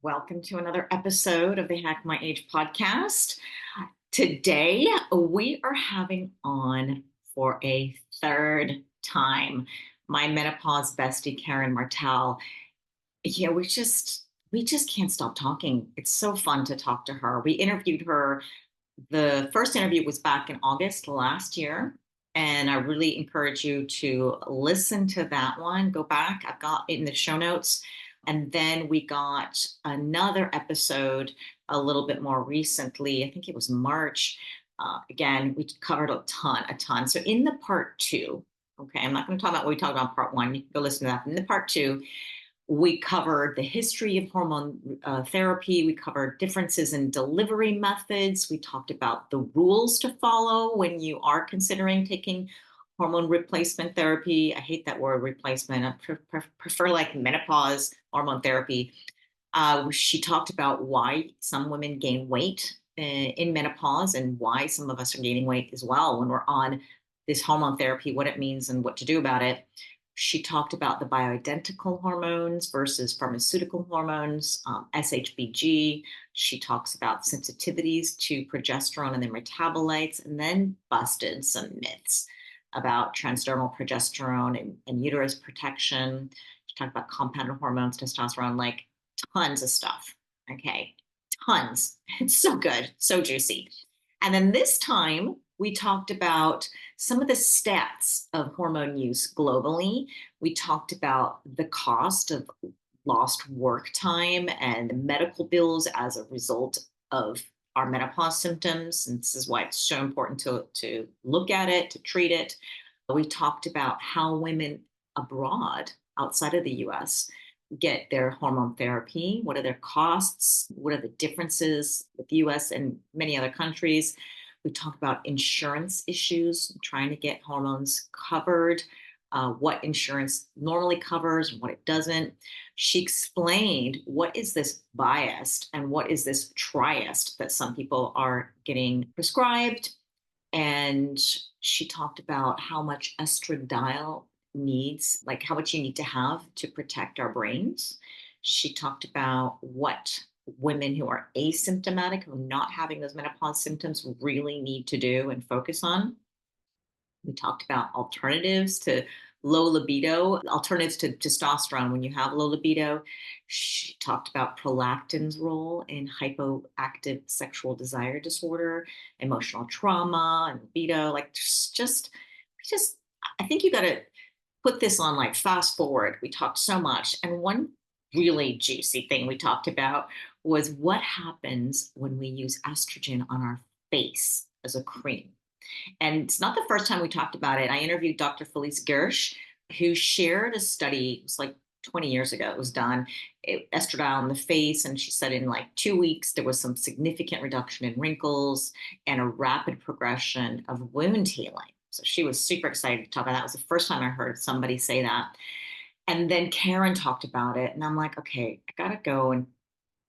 Welcome to another episode of the Hack My Age podcast. Today, we are having on for a third time my menopause bestie, Karen Martel. Yeah, we just can't stop talking. It's so fun to talk to her. We interviewed her. The first interview was back in August last year. And I really encourage you to listen to that one. Go back. I've got it in the show notes. And then we got another episode a little bit more recently. I think it was March. Again, we covered a ton, a ton. So in the part two, okay, I'm not going to talk about what we talked about in part one. You can go listen to that. In the part two, we covered the history of hormone therapy. We covered differences in delivery methods. We talked about the rules to follow when you are considering taking hormone replacement therapy. I hate that word replacement. I prefer like menopause hormone therapy. She talked about why some women gain weight in menopause and why some of us are gaining weight as well when we're on this hormone therapy, what it means and what to do about it. She talked about the bioidentical hormones versus pharmaceutical hormones, SHBG. She talks about sensitivities to progesterone and their metabolites, and then busted some myths about transdermal progesterone and uterus protection. She talked about compounded hormones, testosterone, like tons of stuff. Okay, tons. It's so good, so juicy. And then this time we talked about some of the stats of hormone use globally. We talked about the cost of lost work time and medical bills as a result of our menopause symptoms. And this is why it's so important to look at it, to treat it. We talked about how women abroad, outside of the US, get their hormone therapy. What are their costs? What are the differences with the US and many other countries? We talked about insurance issues, trying to get hormones covered, what insurance normally covers and what it doesn't. She explained what is this biased and what is this triest that some people are getting prescribed. And she talked about how much estradiol needs, like how much you need to have to protect our brains. She talked about what women who are asymptomatic, who are not having those menopause symptoms, really need to do and focus on. We talked about alternatives to low libido, alternatives to testosterone when you have low libido. She talked about prolactin's role in hypoactive sexual desire disorder, emotional trauma, and libido. Like just, I think you got to put this on like fast forward. We talked so much. And one really juicy thing we talked about was what happens when we use estrogen on our face as a cream. And it's not the first time we talked about it. I interviewed Dr. Felice Gersh, who shared a study, it was like 20 years ago, it was done, estradiol in the face. And she said in like 2 weeks, there was some significant reduction in wrinkles and a rapid progression of wound healing. So she was super excited to talk about that. It was the first time I heard somebody say that. And then Karen talked about it. And I'm like, okay, I got to go and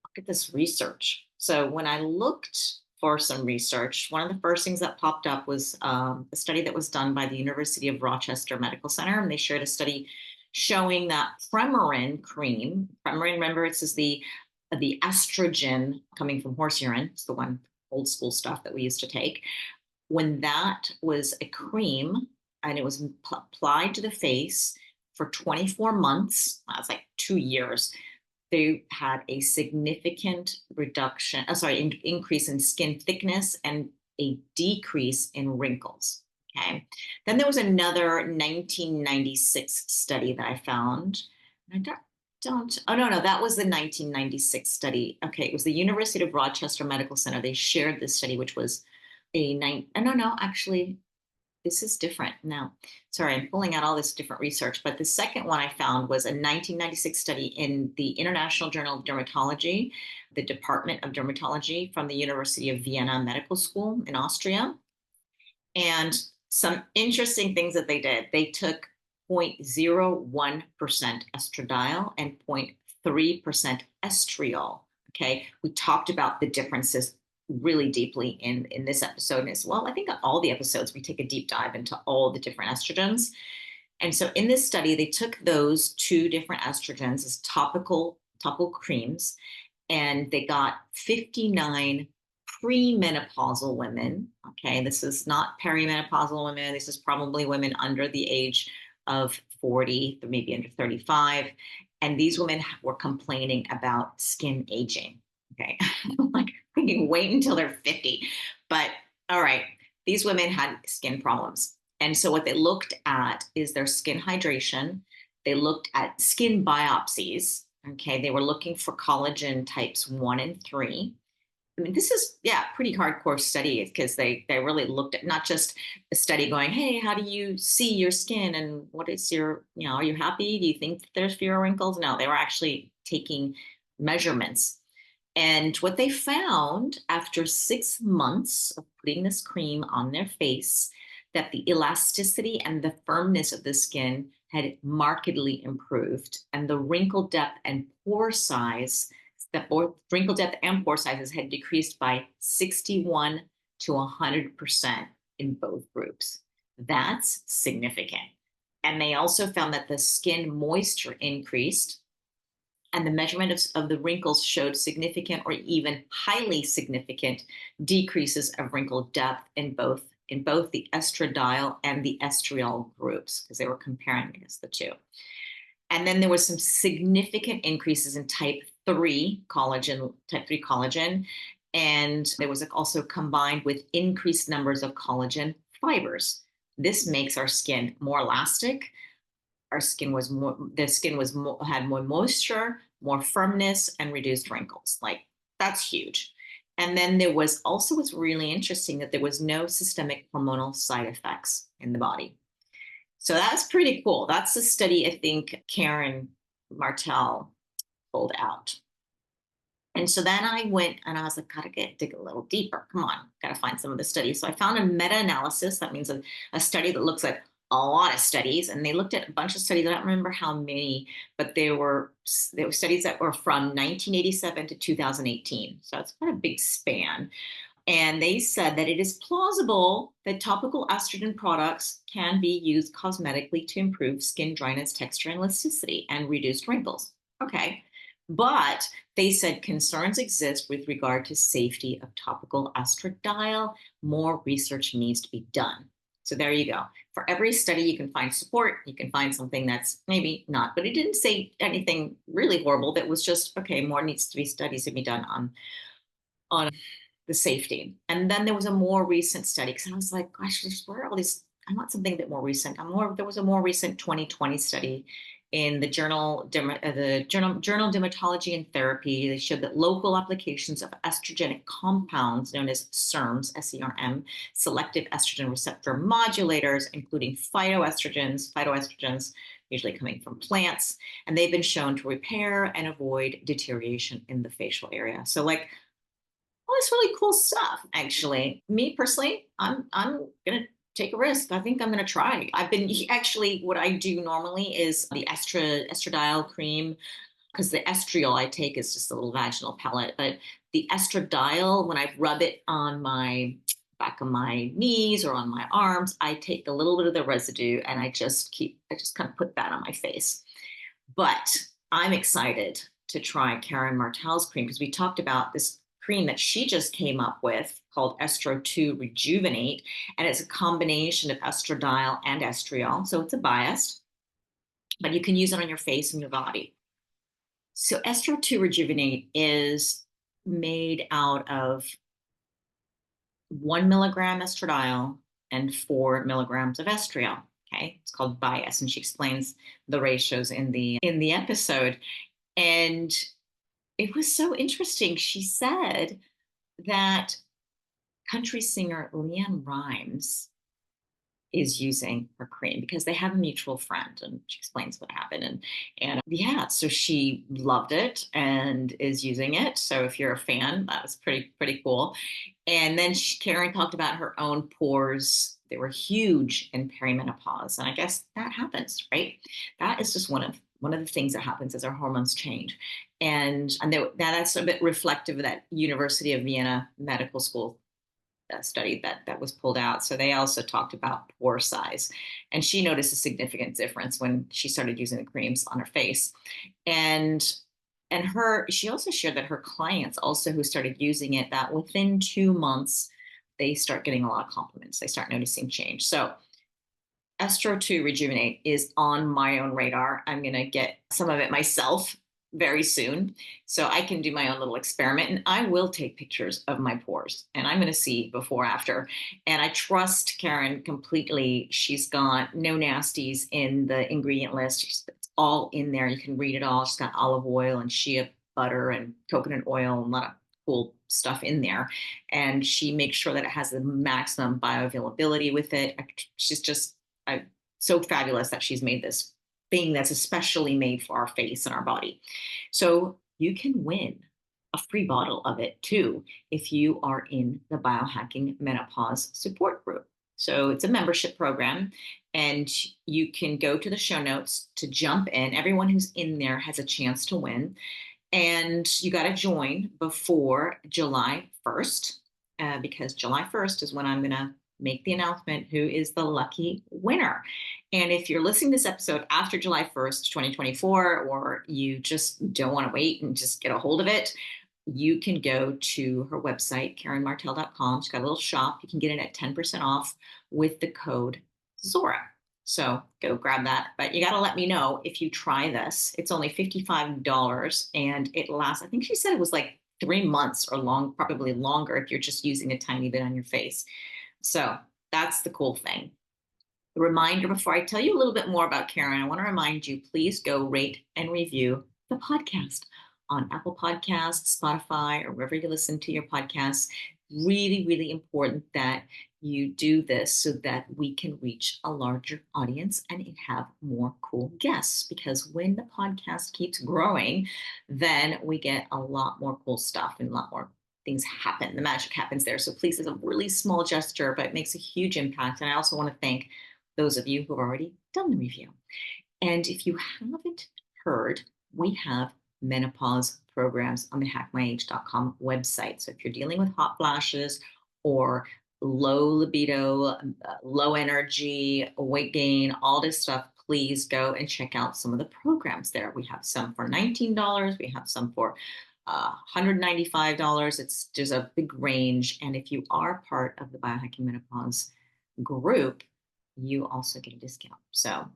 look at this research. So when I looked for some research, one of the first things that popped up was a study that was done by the University of Rochester Medical Center. And they shared a study showing that Premarin cream, Premarin, remember, it's just the estrogen coming from horse urine. It's the one old school stuff that we used to take. When that was a cream and it was applied to the face for 24 months, that's like 2 years, they had a significant reduction, increase in skin thickness and a decrease in wrinkles. Okay. Then there was another 1996 study that I found. I oh, no, that was the 1996 study. Okay. It was the University of Rochester Medical Center. They shared this study, which was no, actually, this is different now. Sorry, I'm pulling out all this different research, but the second one I found was a 1996 study in the International Journal of Dermatology, the Department of Dermatology from the University of Vienna Medical School in Austria. And some interesting things that they did. They took 0.01% estradiol and 0.3% estriol. Okay, we talked about the differences really deeply in this episode as well. I think on all the episodes, we take a deep dive into all the different estrogens. And so in this study, they took those two different estrogens as topical creams and they got 59 premenopausal women. Okay, this is not perimenopausal women. This is probably women under the age of 40, maybe under 35. And these women were complaining about skin aging. Okay, like we can wait until they're 50. But all right, these women had skin problems. And so what they looked at is their skin hydration. They looked at skin biopsies. Okay, they were looking for collagen types 1 and 3. I mean, this is, yeah, pretty hardcore study because they really looked at not just a study going, hey, how do you see your skin and what is your, are you happy? Do you think that there's fewer wrinkles? No, they were actually taking measurements. And what they found after 6 months of putting this cream on their face, that the elasticity and the firmness of the skin had markedly improved, and the wrinkle depth and pore size, that both wrinkle depth and pore sizes had decreased by 61 to 100% in both groups. That's significant. And they also found that the skin moisture increased, and the measurement of the wrinkles showed significant or even highly significant decreases of wrinkle depth in both the estradiol and the estriol groups, because they were comparing against the two. And then there was some significant increases in type 3 collagen, and there was also combined with increased numbers of collagen fibers. This makes our skin more elastic. Had more moisture, more firmness, and reduced wrinkles. Like, that's huge. And then there was also, what's really interesting, that there was no systemic hormonal side effects in the body. So that's pretty cool. That's the study I think Karen Martel pulled out. And so then I went and I was like, gotta dig a little deeper. Come on, gotta find some of the studies. So I found a meta-analysis. That means a study that looks at a lot of studies, and they looked at a bunch of studies. I don't remember how many, but there were studies that were from 1987 to 2018. So it's quite a big span. And they said that it is plausible that topical estrogen products can be used cosmetically to improve skin dryness, texture, and elasticity, and reduce wrinkles. Okay. But they said concerns exist with regard to safety of topical estradiol. More research needs to be done. So there you go. For every study, you can find support. You can find something that's maybe not, but it didn't say anything really horrible. That was just, okay, more needs to be studies to be done on the safety. And then there was a more recent study, because I was like, gosh, where are all these? I want something a bit more recent. There was a more recent 2020 study in the journal Dermatology and Therapy. They showed that local applications of estrogenic compounds known as SERMs, SERM, selective estrogen receptor modulators, including phytoestrogens, usually coming from plants, and they've been shown to repair and avoid deterioration in the facial area. So, like, all this really cool stuff. Actually, me personally, I'm gonna take a risk. I think I'm gonna try. I've been actually, what I do normally is the estradiol cream, because the estriol I take is just a little vaginal pellet. But the estradiol, when I rub it on my back of my knees or on my arms, I take a little bit of the residue and I just kind of put that on my face. But I'm excited to try Karen Martel's cream, because we talked about this cream that she just came up with called Estro 2 Rejuvenate, and it's a combination of estradiol and estriol. So it's a bias, but you can use it on your face and your body. So Estro 2 Rejuvenate is made out of 1 milligram estradiol and 4 milligrams of estriol. Okay, it's called bias, and she explains the ratios in the episode. And it was so interesting. She said that country singer LeAnn Rimes is using her cream because they have a mutual friend, and she explains what happened. And yeah, so she loved it and is using it. So if you're a fan, that was pretty cool. And then Karen talked about her own pores. They were huge in perimenopause, and I guess that happens, right? That is just one of the things that happens as our hormones change. And that's a bit reflective of that University of Vienna Medical School study that was pulled out. So they also talked about pore size. And she noticed a significant difference when she started using the creams on her face. And And she also shared that her clients also who started using it, that within 2 months, they start getting a lot of compliments. They start noticing change. So Estro 2 Rejuvenate is on my own radar. I'm going to get some of it myself very soon so I can do my own little experiment, and I will take pictures of my pores and I'm going to see before after. And I trust Karen completely. She's got no nasties in the ingredient list. It's all in there. You can read it all. She's got olive oil and shea butter and coconut oil and a lot of cool stuff in there. And she makes sure that it has the maximum bioavailability with it. She's just so fabulous that she's made this thing that's especially made for our face and our body. So you can win a free bottle of it too if you are in the Biohacking Menopause support group. So it's a membership program, and you can go to the show notes to jump in. Everyone who's in there has a chance to win. And you got to join before July 1st, because July 1st is when I'm going to make the announcement who is the lucky winner. And if you're listening to this episode after July 1st, 2024, or you just don't want to wait and just get a hold of it, you can go to her website, karenmartel.com. She's got a little shop. You can get it at 10% off with the code Zora. So go grab that. But you got to let me know if you try this. It's only $55 and it lasts, I think she said it was like 3 months or probably longer if you're just using a tiny bit on your face. So that's the cool thing. A reminder before I tell you a little bit more about Karen, I want to remind you, please go rate and review the podcast on Apple Podcasts, Spotify, or wherever you listen to your podcasts. Really, really important that you do this so that we can reach a larger audience and have more cool guests. Because when the podcast keeps growing, then we get a lot more cool stuff and a lot more things happen. The magic happens there. So please, it's a really small gesture, but it makes a huge impact. And I also want to thank those of you who have already done the review. And if you haven't heard, we have menopause programs on the hackmyage.com website. So if you're dealing with hot flashes or low libido, low energy, weight gain, all this stuff, please go and check out some of the programs there. We have some for $19. We have some for $195. There's a big range. And if you are part of the Biohacking Menopause group, you also get a discount. So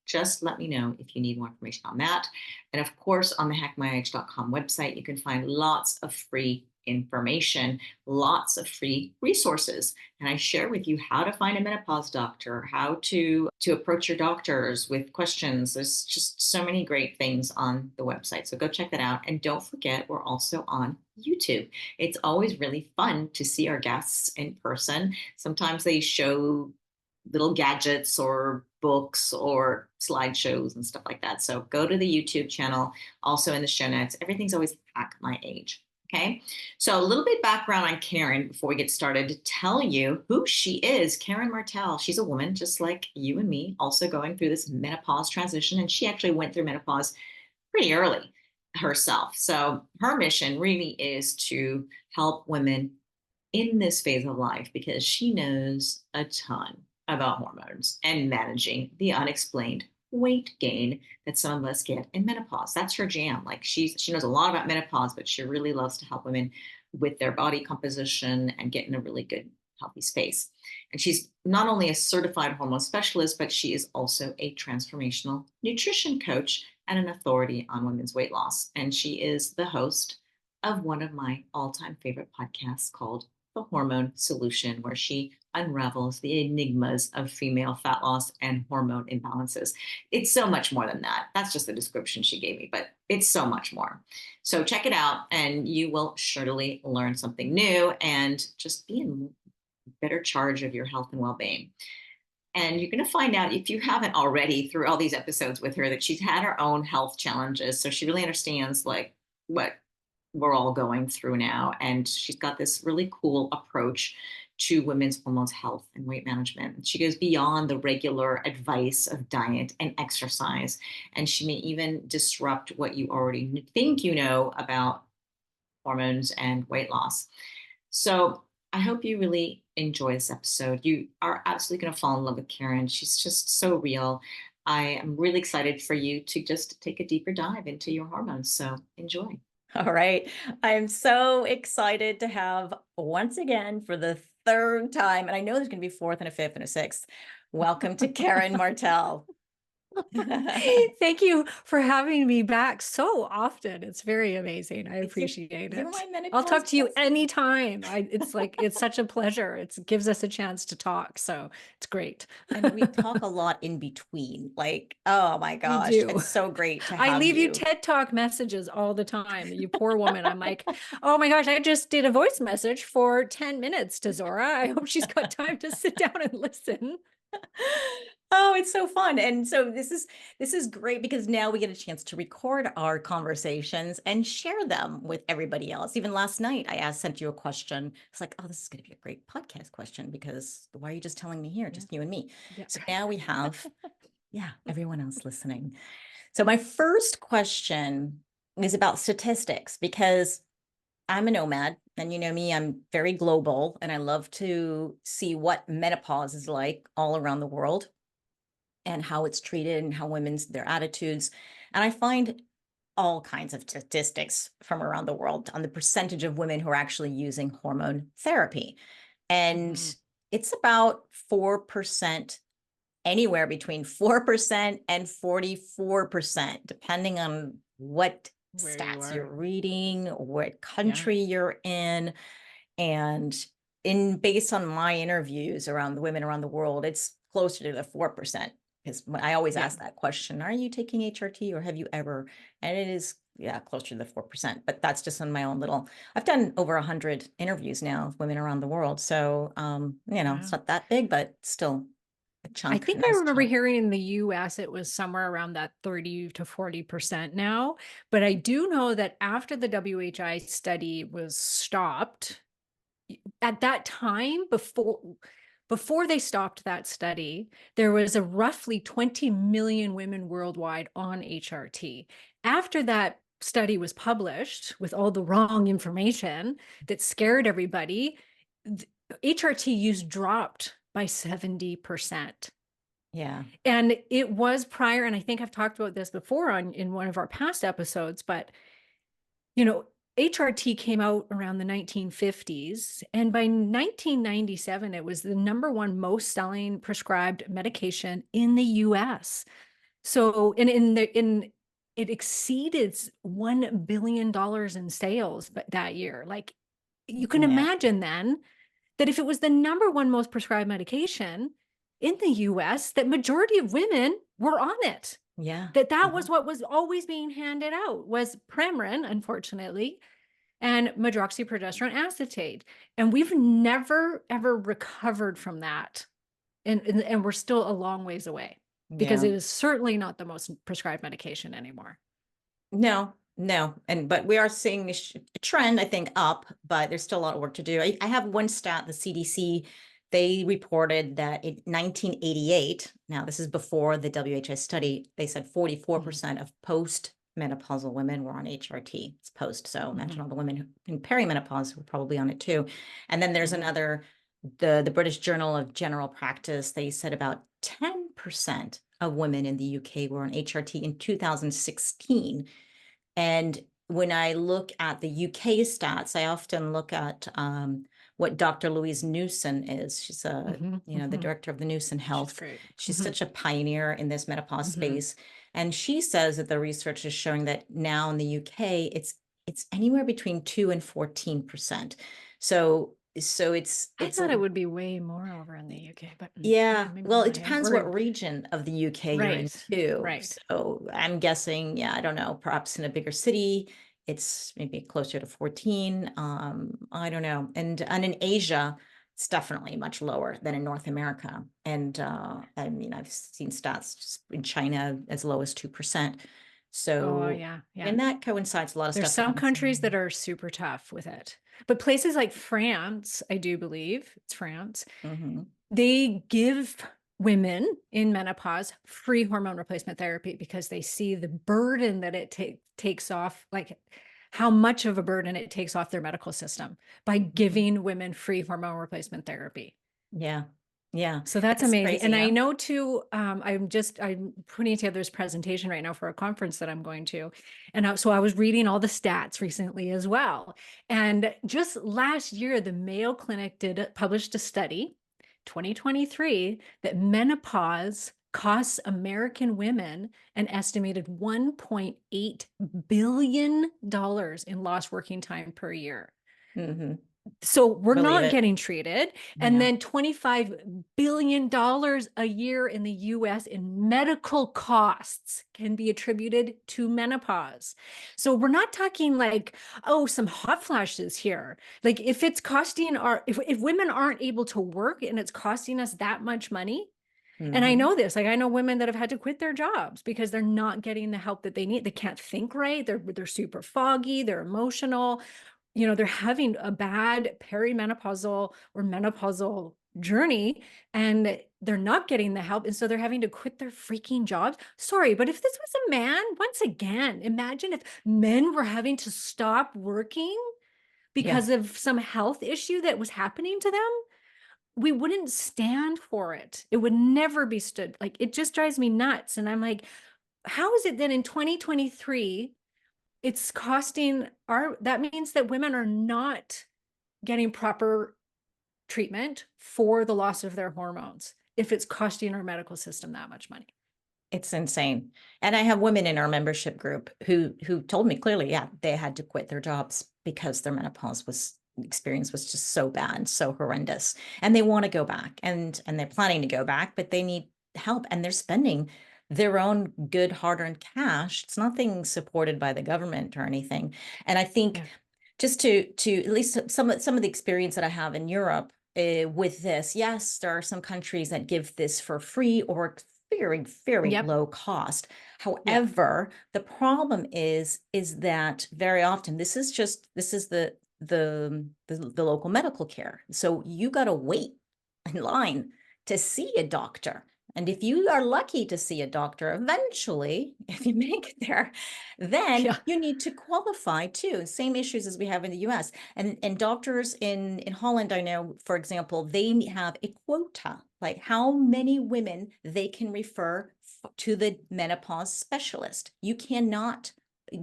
just let me know if you need more information on that. And of course, on the hackmyage.com website, you can find lots of free information, lots of free resources. And I share with you how to find a menopause doctor, how to approach your doctors with questions. There's just so many great things on the website. So go check that out. And don't forget, we're also on YouTube. It's always really fun to see our guests in person. Sometimes they show little gadgets or books or slideshows and stuff like that. So go to the YouTube channel, also in the show notes. Everything's always Hack My Age. Okay. So a little bit background on Karen before we get started to tell you who she is. Karen Martel. She's a woman just like you and me, also going through this menopause transition. And she actually went through menopause pretty early herself. So her mission really is to help women in this phase of life because she knows a ton about hormones and managing the unexplained weight gain that some of us get in menopause. That's her jam. Like she knows a lot about menopause, but she really loves to help women with their body composition and get in a really good, healthy space. And she's not only a certified hormone specialist, but she is also a transformational nutrition coach and an authority on women's weight loss. And she is the host of one of my all-time favorite podcasts called The Hormone Solution, where she unravels the enigmas of female fat loss and hormone imbalances. It's so much more than that. That's just the description she gave me, but it's so much more. So check it out and you will surely learn something new and just be in better charge of your health and well-being. And you're going to find out, if you haven't already through all these episodes with her, that she's had her own health challenges. So she really understands like what we're all going through now. And she's got this really cool approach to women's hormones health and weight management. She goes beyond the regular advice of diet and exercise. And she may even disrupt what you already think you know about hormones and weight loss. So I hope you really enjoy this episode. You are absolutely going to fall in love with Karen. She's just so real. I am really excited for you to just take a deeper dive into your hormones. So enjoy. All right. I am so excited to have once again for the third time, and I know there's going to be a fourth and a fifth and a sixth. Welcome to Karen Martel. Thank you for having me back so often. It's very amazing. I It's your, appreciate you're it. my I'll menopause talk to you bestie. anytime. It's like it's such a pleasure. It gives us a chance to talk, so it's great. And we talk a lot in between. Like, oh my We gosh, do. it's so great to I have leave you you. TED Talk messages all the time. You poor woman. I'm like, oh my gosh, I just did a voice message for 10 minutes to Zora. I hope she's got time to sit down and listen. Oh, it's so fun. And so this is great because now we get a chance to record our conversations and share them with everybody else. Even last night sent you a question. It's like, oh, this is going to be a great podcast question because why are you just telling me here? Yeah. Just you and me. Yeah. So now we have, yeah, everyone else listening. So my first question is about statistics because I'm a nomad and you know me, I'm very global and I love to see what menopause is like all around the world and how it's treated and how women's their attitudes. And I find all kinds of statistics from around the world on the percentage of women who are actually using hormone therapy. And Mhm. it's about 4%, anywhere between 4% and 44%, depending on what Where you stats are. you're reading, what Yeah. country you're in. And in based on my interviews around the women around the world, it's closer to the 4%. Because I always Yeah. ask that question, are you taking HRT or have you ever? And it is, yeah, closer to the 4%. But that's just on my own little, I've done over 100 interviews now of women around the world. So, it's Wow. not that big, but still a I chunk, a think I nice remember chunk. hearing in the US it was somewhere around that 30 to 40% now. But I do know that after the WHI study was stopped, at that time, before they stopped that study, there was a roughly 20 million women worldwide on HRT. After that study was published with all the wrong information that scared everybody, HRT use dropped by 70%. Yeah. And it was prior, and I think I've talked about this before in one of our past episodes, but you know, HRT came out around the 1950s, and by 1997, it was the number one most selling prescribed medication in the US. So, in it exceeded $1 billion in sales that year. Like, you can Yeah. imagine then that if it was the number one most prescribed medication in the US, that majority of women were on it. Yeah. That Yeah. was what was always being handed out was Premarin, unfortunately, and medroxyprogesterone acetate. And we've never ever recovered from that. And we're still a long ways away because Yeah. it is certainly not the most prescribed medication anymore. No, no. But we are seeing a trend, I think, up, but there's still a lot of work to do. I have one stat, the CDC, they reported that in 1988, now this is before the WHI study, they said Mhm. 44% of post-menopausal women were on HRT. It's post, so imagine Mhm. all the women in perimenopause were probably on it too. And then there's Mhm. another, the British Journal of General Practice, they said about 10% of women in the UK were on HRT in 2016. And when I look at the UK stats, I often look at what Dr. Louise Newson is. She's Mhm. the Mhm. director of the Newson She's Health. great. She's Mhm. such a pioneer in this menopause Mhm. space. And she says that the research is showing that now in the UK, it's anywhere between 2 and 14%. So I it's thought it would be way more over in the UK, but yeah, yeah, maybe well, it not. Yeah. depends Or what region of the UK you're in right. too. Right. So I'm guessing, yeah, I don't know, perhaps in a bigger city, it's maybe closer to 14. I don't know. And in Asia, it's definitely much lower than in North America. And I mean, I've seen stats just in China as low as 2%. Oh, So, yeah. Yeah. and that coincides a lot of There's stuff that some I'm countries that seeing. are super tough with it. But places like France, I do believe it's France, Hmm. they give women in menopause free hormone replacement therapy because they see the burden that it takes off, like how much of a burden it takes off their medical system by giving women free hormone replacement therapy. Yeah. Yeah. So that's That's amazing. crazy. And I Yeah. know too, I'm putting together this presentation right now for a conference that I'm going to. And so I was reading all the stats recently as well. And just last year, the Mayo Clinic published a study, 2023, that menopause costs American women an estimated $1.8 billion in lost working time per year. Hmm. So we're Believe not it. getting treated. And Yeah. then $25 billion a year in the US in medical costs can be attributed to menopause. So we're not talking like, oh, some hot flashes here. Like if it's costing if women aren't able to work and it's costing us that much money. And I Hmm. know this, like I know women that have had to quit their jobs because they're not getting the help that they need. They can't think right. They're super foggy. They're emotional. They're having a bad perimenopausal or menopausal journey and they're not getting the help. And so they're having to quit their freaking jobs. Sorry, but if this was a man, once again, imagine if men were having to stop working Yeah. because of some health issue that was happening to them. We wouldn't stand for it. It would never be stood. Like, it just drives me nuts. And I'm like, how is it that in 2023, it's costing that means that women are not getting proper treatment for the loss of their hormones if it's costing our medical system that much money. It's insane. And I have women in our membership group who told me clearly, yeah, they had to quit their jobs because their menopause experience was just so bad, so horrendous. And they want to go back and they're planning to go back, but they need help and they're spending their own good hard-earned cash. It's nothing supported by the government or anything. And I think Yeah. just to at least some of the experience that I have in Europe with this, yes, there are some countries that give this for free or very, very Yep. low cost. Yeah. However, the problem is that very often this is the local medical care. So you got to wait in line to see a doctor. And if you are lucky to see a doctor eventually, if you make it there, then Yeah. you need to qualify too. Same issues as we have in the US. And doctors in Holland, I know, for example, they have a quota, like how many women they can refer to the menopause specialist. You cannot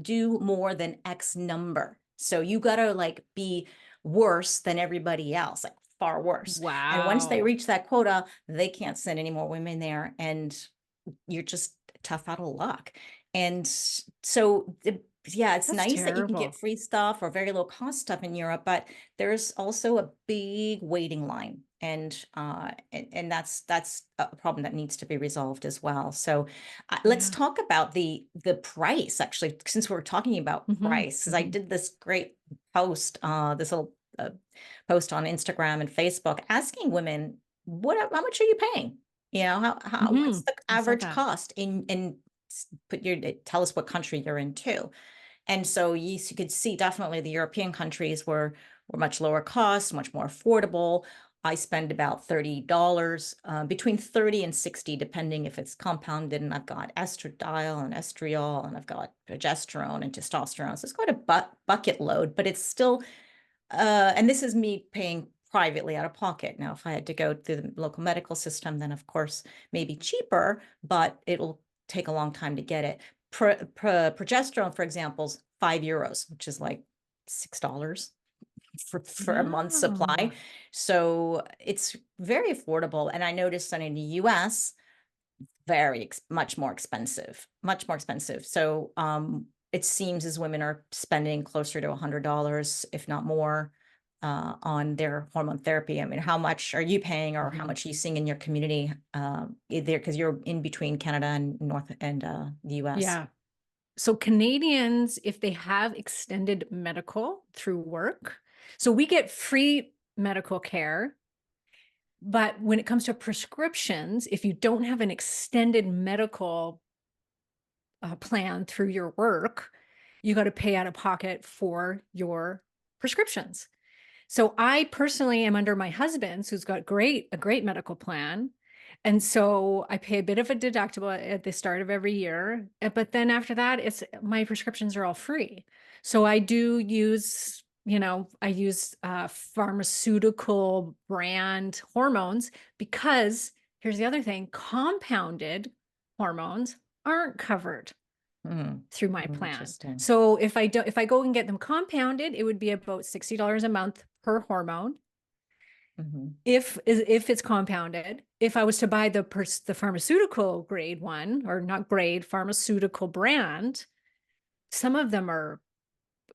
do more than X number. So you got to like be worse than everybody else, like far worse. And once they Wow. reach that quota, they can't send any more women there. And you're just tough out of luck. And so, yeah, it's That's nice that you can get terrible. free stuff or very low cost stuff in Europe, but there's also a big waiting line. And that's a problem that needs to be resolved as well. So let's Yeah. talk about the price, actually, since we're talking about Mm-hmm. price, because I Mm-hmm. did this great post, this little post on Instagram and Facebook asking women, how much are you paying? You know, Mm-hmm. what's the I saw average that. cost tell us what country you're in too. And so you could see definitely the European countries were much lower cost, much more affordable. I spend about $30, between 30 and 60, depending if it's compounded. And I've got estradiol and estriol, and I've got progesterone and testosterone. So it's quite a bucket load, but it's still, and this is me paying privately out of pocket. Now, if I had to go through the local medical system, then of course, maybe cheaper, but it'll take a long time to get it. Progesterone, for example, is €5, which is like $6 for a month's supply. Wow. So it's very affordable. And I noticed that in the US, much more expensive, much more expensive. So it seems as women are spending closer to $100, if not more, on their hormone therapy. I mean, how much are you paying, or how Mm-hmm. much are you seeing in your community, either because you're in between Canada and the US? Yeah. So Canadians, if they have extended medical through work, so we get free medical care. But when it comes to prescriptions, if you don't have an extended medical plan through your work, you got to pay out of pocket for your prescriptions. So I personally am under my husband's, who's got a great medical plan. And so I pay a bit of a deductible at the start of every year. But then after that, my prescriptions are all free. So I do use I use pharmaceutical brand hormones because here's the other thing, compounded hormones aren't covered through my plan. Interesting. So if I go and get them compounded, it would be about $60 a month per hormone. If it's compounded. If I was to buy the pharmaceutical grade one, or not grade, pharmaceutical brand, some of them are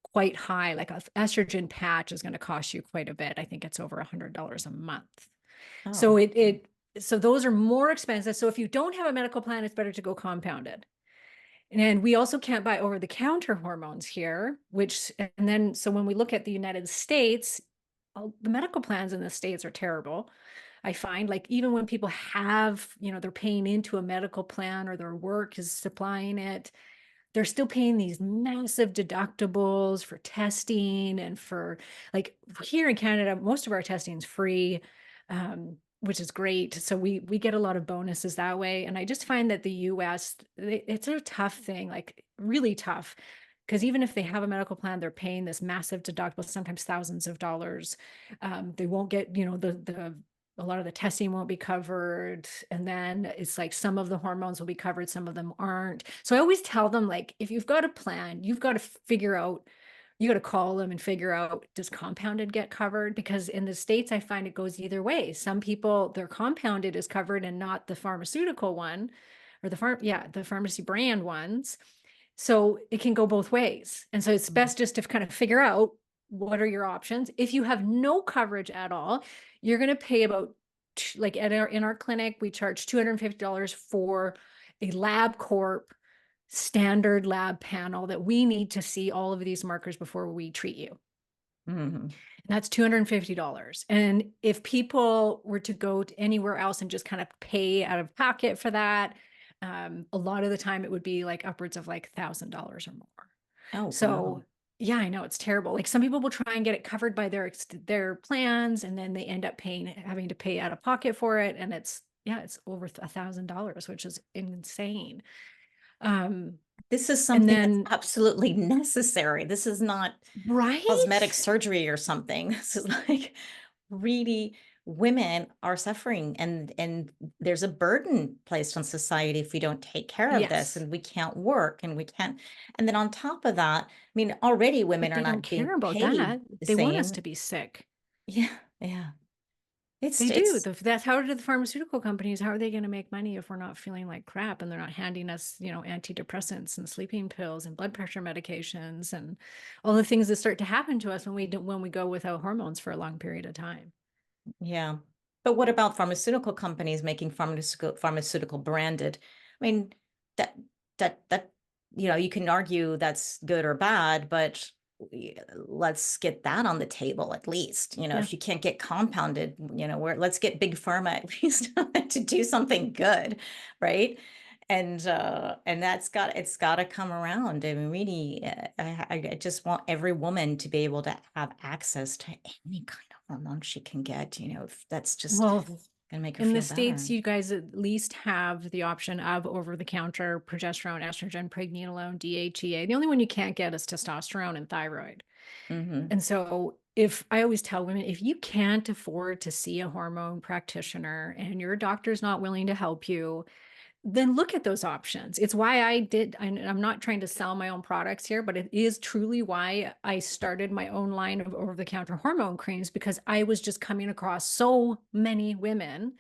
quite high. Like a estrogen patch is going to cost you quite a bit. I think it's over $100 a month. So Oh. so those are more expensive. So if you don't have a medical plan, it's better to go compounded. And we also can't buy over-the-counter hormones here, so when we look at the United States, the medical plans in the States are terrible. I find, like, even when people have, they're paying into a medical plan or their work is supplying it, they're still paying these massive deductibles for testing, and for, like, here in Canada, most of our testing is free, which is great. So we get a lot of bonuses that way. And I just find that the US, it's a tough thing, like really tough, because even if they have a medical plan, they're paying this massive deductible, sometimes thousands of dollars. They won't get, a lot of the testing won't be covered. And then it's like some of the hormones will be covered, some of them aren't. So I always tell them, like, if you've got a plan, you've got to figure out, you got to call them and figure out, does compounded get covered? Because in the States, I find it goes either way. Some people, their compounded is covered and not the pharmaceutical one, or the pharmacy brand ones. So it can go both ways. And so it's best just to kind of figure out, what are your options? If you have no coverage at all, you're going to pay about, like, in our clinic, we charge $250 for a LabCorp standard lab panel that we need to see all of these markers before we treat you. And that's $250. And if people were to go to anywhere else and just kind of pay out of pocket for that, a lot of the time it would be like upwards of like $1,000 or more. Oh, So wow. yeah, I know, it's terrible. Like, some people will try and get it covered by their plans, and then they end up having to pay out of pocket for it. And it's over $1,000, which is insane. This is And something then, that's absolutely necessary. This is not cosmetic right? surgery or something. This is like, really, women are suffering, and there's a burden placed on society if we don't take care of this, Yes. and we can't work, and we can't. And then on top of that, I mean, already women But are they don't not being care about paid that. the They want us same. to be sick. Yeah, yeah. They do. It's That's how do the pharmaceutical companies, how are they going to make money if we're not feeling like crap, and they're not handing us, antidepressants and sleeping pills and blood pressure medications and all the things that start to happen to us when we go without hormones for a long period of time. Yeah. But what about pharmaceutical companies making pharmaceutical branded? I mean, that that you can argue that's good or bad, but let's get that on the table at least. Yeah. If you can't get compounded, let's get big pharma at least to do something good, right? And it's got to come around. I mean, really, I just want every woman to be able to have access to any kind of hormone she can get. If that's just Well, gonna make her in the feel States, better. you guys at least have the option of over-the-counter progesterone, estrogen, pregnenolone, DHEA. The only one you can't get is testosterone and thyroid. Mm-hmm. And so, if I always tell women, if you can't afford to see a hormone practitioner and your doctor's not willing to help you, then look at those options. It's why I'm not trying to sell my own products here, but it is truly why I started my own line of over-the-counter hormone creams, because I was just coming across so many women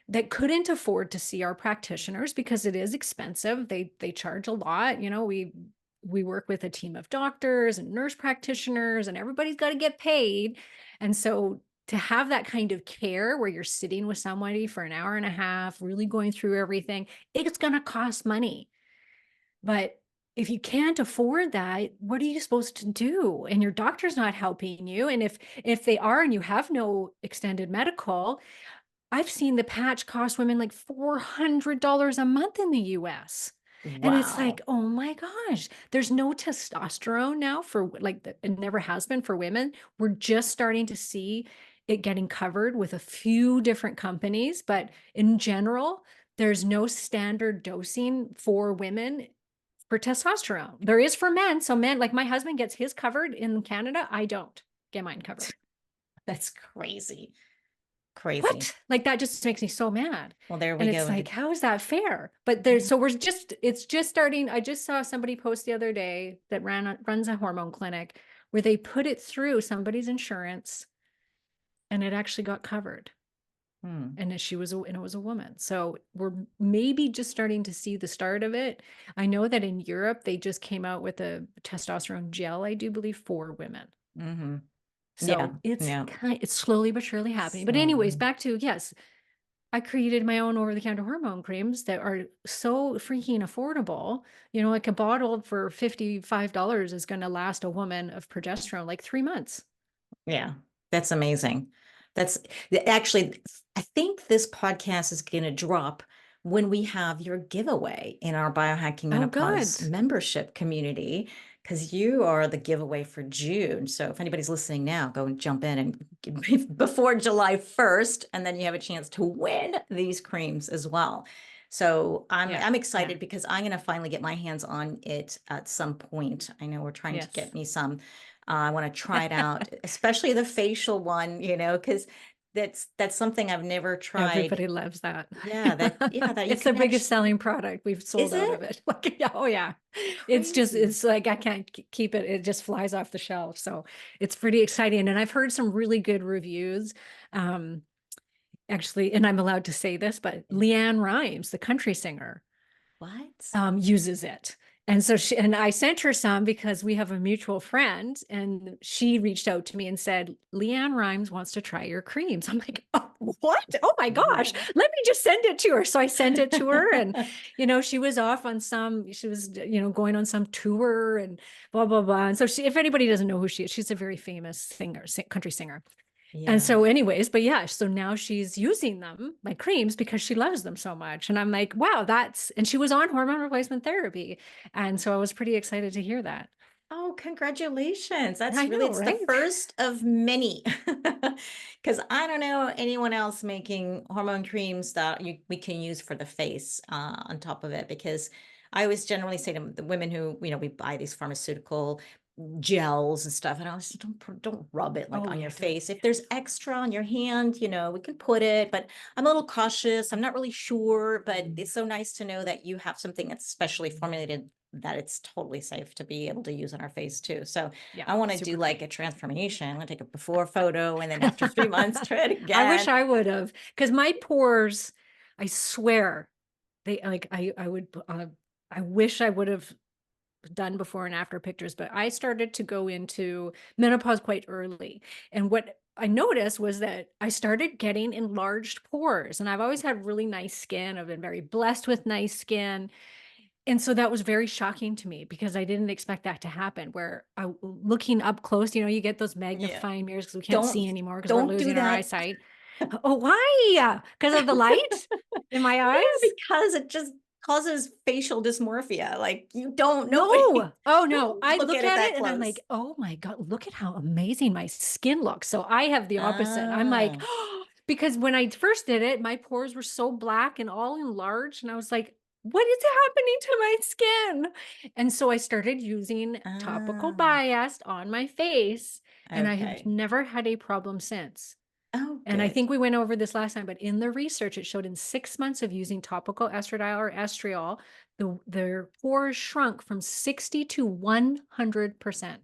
that couldn't afford to see our practitioners because it is expensive. They charge a lot. We work with a team of doctors and nurse practitioners, and everybody's got to get paid. And so, to have that kind of care where you're sitting with somebody for an hour and a half, really going through everything, it's going to cost money. But if you can't afford that, what are you supposed to do? And your doctor's not helping you. And if they are and you have no extended medical, I've seen the patch cost women like $400 a month in the US. And it's like, Wow. oh my gosh, there's no testosterone now for, like, it never has been for women. We're just starting to see it getting covered with a few different companies, but in general, there's no standard dosing for women for testosterone. There is for men. So men, like my husband gets his covered in Canada. I don't. get mine covered. That's crazy. Crazy. What? Like that just makes me so mad. Well, there we And go. it's like, how is that fair? But there's, so it's just starting. I just saw somebody post the other day that runs a hormone clinic where they put it through somebody's insurance and it actually got covered. And it was a woman. So we're maybe just starting to see the start of it. I know that in Europe, they just came out with a testosterone gel, I do believe, for women. Mm-hmm. So it's slowly but surely happening. But anyways, back to, yes, I created my own over-the-counter hormone creams that are so freaking affordable. You know, like a bottle for $55 is going to last a woman of progesterone like 3 months. Yeah, that's amazing. That's actually, I think this podcast is going to drop when we have your giveaway in our Biohacking Menopause membership community, because you are the giveaway for June. So if anybody's listening now, go and jump in and before July 1st, and then you have a chance to win these creams as well. So I'm excited because I'm going to finally get my hands on it at some point. I know we're trying to get me some. I want to try it out, especially the facial one, you know, because that's something I've never tried. Everybody loves that. Yeah, that it's the biggest selling product we've sold out of it. Like, oh yeah, it's like I can't keep it. It just flies off the shelf. So it's pretty exciting, and I've heard some really good reviews. Actually, and I'm allowed to say this, but Leanne Rimes, the country singer, uses it. And so I sent her some because we have a mutual friend, and she reached out to me and said, Leanne Rimes wants to try your creams. I'm like, oh, what? Oh my gosh, let me just send it to her. So I sent it to her, and, you know, she was going on some tour and blah, blah, blah. And so if anybody doesn't know who she is, she's a very famous singer, country singer. Yeah. And so anyways, but yeah, so now she's using them, my creams, because she loves them so much. And I'm like, wow, and she was on hormone replacement therapy. And so I was pretty excited to hear that. Oh, congratulations. That's the first of many. Because I don't know anyone else making hormone creams that we can use for the face on top of it. Because I always generally say to the women who, you know, we buy these pharmaceutical gels and stuff, and I was don't rub it like on your face. If there's extra on your hand, you know, we can put it, but I'm a little cautious. I'm not really sure, but it's so nice to know that you have something that's specially formulated that it's totally safe to be able to use on our face too. So I want to do like a transformation. I'm going to take a before photo, and then after 3 months, try it again. I wish I would have, because my pores, I swear, they like, I wish I would have done before and after pictures, but I started to go into menopause quite early. And what I noticed was that I started getting enlarged pores, and I've always had really nice skin. I've been very blessed with nice skin. And so that was very shocking to me because I didn't expect that to happen, where looking up close, you know, you get those magnifying mirrors because we can't see anymore because we're losing our eyesight. Oh, why? Because of the light in my eyes? Yeah, because it just causes facial dysmorphia. Like, you don't know. No. Oh no. I look at it and I'm like, oh my God, look at how amazing my skin looks. So I have the opposite. I'm like, because when I first did it, my pores were so black and all enlarged. And I was like, what is happening to my skin? And so I started using topical biased on my face, and I have never had a problem since. And I think we went over this last time, but in the research, it showed in 6 months of using topical estradiol or estriol, their pores shrunk from 60 to 100%.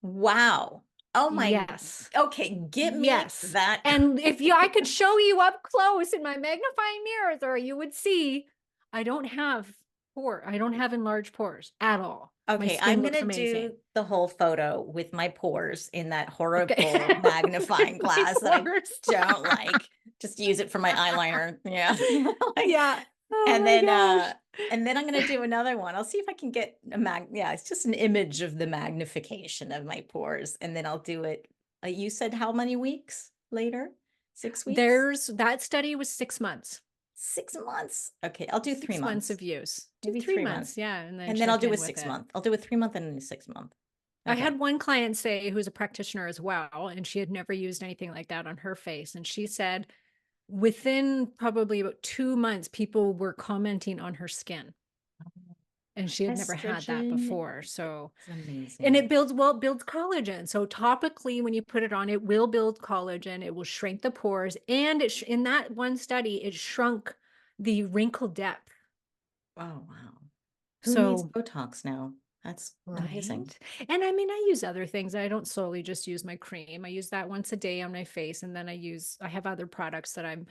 Wow. Oh my. Yes. Okay. Get me that. And if I could show you up close in my magnifying mirrors, or you would see, I don't have enlarged pores at all. Okay, I'm going to do the whole photo with my pores in that horrible magnifying glass that I don't like. Just use it for my eyeliner. Yeah. Yeah. Oh, and then I'm going to do another one. I'll see if I can get it's just an image of the magnification of my pores. And then I'll do it. You said how many weeks later? 6 weeks? That study was 6 months. 6 months. Okay, I'll do 3 months. 6 months of use. Maybe 3 months. Yeah. And then I'll do a 6 month. I'll do a 3 month and then a 6 month. Okay. I had one client say, who's a practitioner as well, and she had never used anything like that on her face. And she said within probably about 2 months, people were commenting on her skin. and she had never had that Estrogen before. So, is and amazing. it builds, well, it builds collagen. So topically, when you put it on, it will build collagen. It will shrink the pores. And in that one study, it shrunk the wrinkle depth. Oh, wow. Who needs So, Botox now? That's amazing. right. And I mean, I use other things. I don't solely just use my cream. I use that once a day on my face. And then I have other products that I'm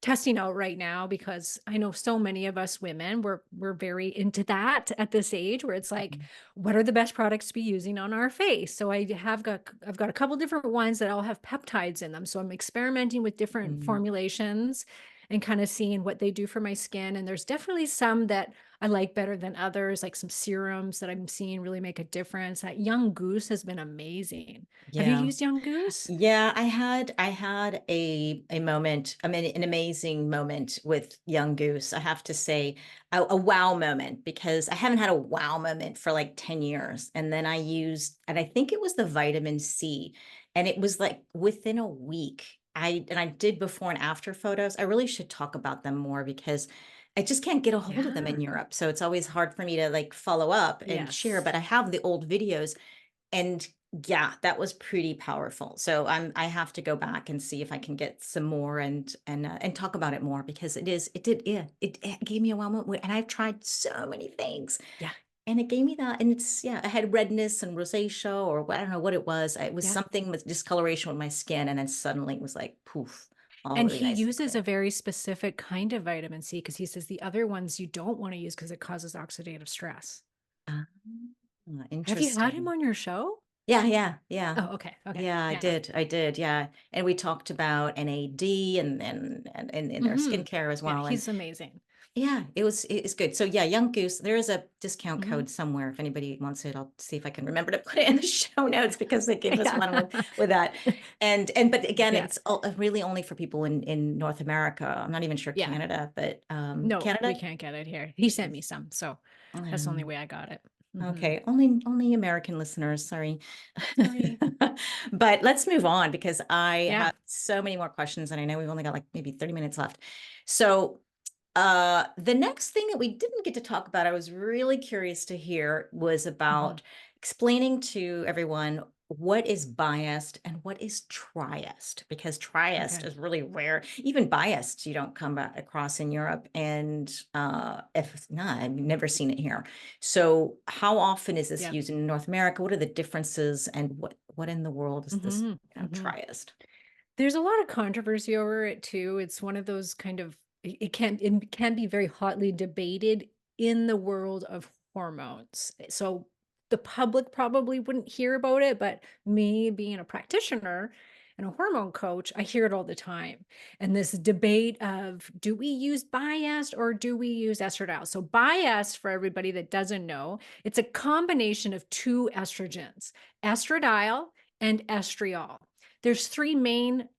testing out right now, because I know so many of us women, we're very into that at this age, where it's like, Mhm. what are the best products to be using on our face? So I've got a couple different ones that all have peptides in them. So I'm experimenting with different Mm. formulations and kind of seeing what they do for my skin. And there's definitely some that I like better than others, like some serums that I'm seeing really make a difference. That Young Goose has been amazing. Have you Yeah. used Young Goose? Yeah, I had a moment, I mean, an amazing moment with Young Goose. I have to say, a wow moment, because I haven't had a wow moment for like 10 years. And then I used, and I think it was the vitamin C, and it was like within a week. I did before and after photos. I really should talk about them more, because I just can't get a hold of them in Yeah. Europe. So it's always hard for me to like follow up and share, Yes. but I have the old videos. And yeah, that was pretty powerful. So I have to go back and see if I can get some more and talk about it more, because it gave me a wow moment, and I've tried so many things, Yeah. and it gave me that. And it's, yeah, I had redness and rosacea, or what, I don't know what it was. It was Yeah. something with discoloration with my skin, and then suddenly it was like poof, all And really he nice and uses a clear. very specific kind of vitamin C, because he says the other ones you don't want to use because it causes oxidative stress. Ah, Have you had him interesting. on your show? Yeah, yeah, yeah. Oh, okay. Okay. Yeah, I Yeah. did. I did. Yeah. And we talked about NAD and in their Hmm. skincare as Yeah, well. And he's amazing. yeah, it's good. So yeah, Young Goose, there is a discount Hmm. code somewhere. If anybody wants it, I'll see if I can remember to put it in the show notes, because they gave us Yeah. one with that. And but again, Yeah. it's really only for people in North America. I'm not even sure Yeah. Canada, but No, we Canada. can't get it here. He sent me Yes. some, so that's the only Um, way I got it. Hmm. Okay, only American listeners, sorry. Sorry. But let's move on, because I Yeah. have so many more questions, and I know we've only got like maybe 30 minutes left. So, the next thing that we didn't get to talk about, I was really curious to hear, was Mhm. about explaining to everyone what is biased and what is triest, because triest Okay. is really rare. Even biased, you don't come across in Europe, and if not, I've never seen it here. So how often is this Yeah. used in North America? What are the differences, and what in the world is this, Hmm. Hmm. triest? There's a lot of controversy over it too. It's one of those kind of, it can be very hotly debated in the world of hormones. So the public probably wouldn't hear about it, but me being a practitioner and a hormone coach, I hear it all the time. And this debate of, do we use biased or do we use estradiol? So biased, for everybody that doesn't know, it's a combination of two estrogens, estradiol and estriol. There's three main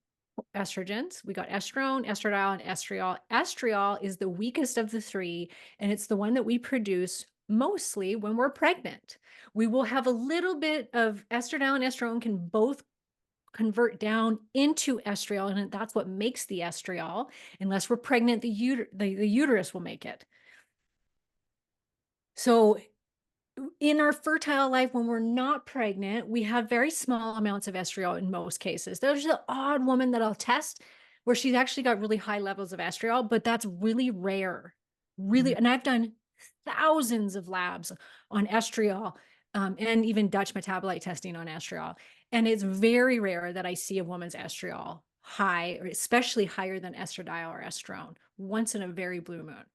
estrogens. We got estrone, estradiol, and estriol. Estriol is the weakest of the three, and it's the one that we produce mostly when we're pregnant. We will have a little bit of estradiol, and estrone can both convert down into estriol, and that's what makes the estriol. Unless we're pregnant, the uterus will make it. So in our fertile life, when we're not pregnant, we have very small amounts of estriol in most cases. There's an odd woman that I'll test where she's actually got really high levels of estriol, but that's really rare. Really, Mhm. and I've done thousands of labs on estriol, and even Dutch metabolite testing on estriol. And it's very rare that I see a woman's estriol high, or especially higher than estradiol or estrone, once in a very blue moon.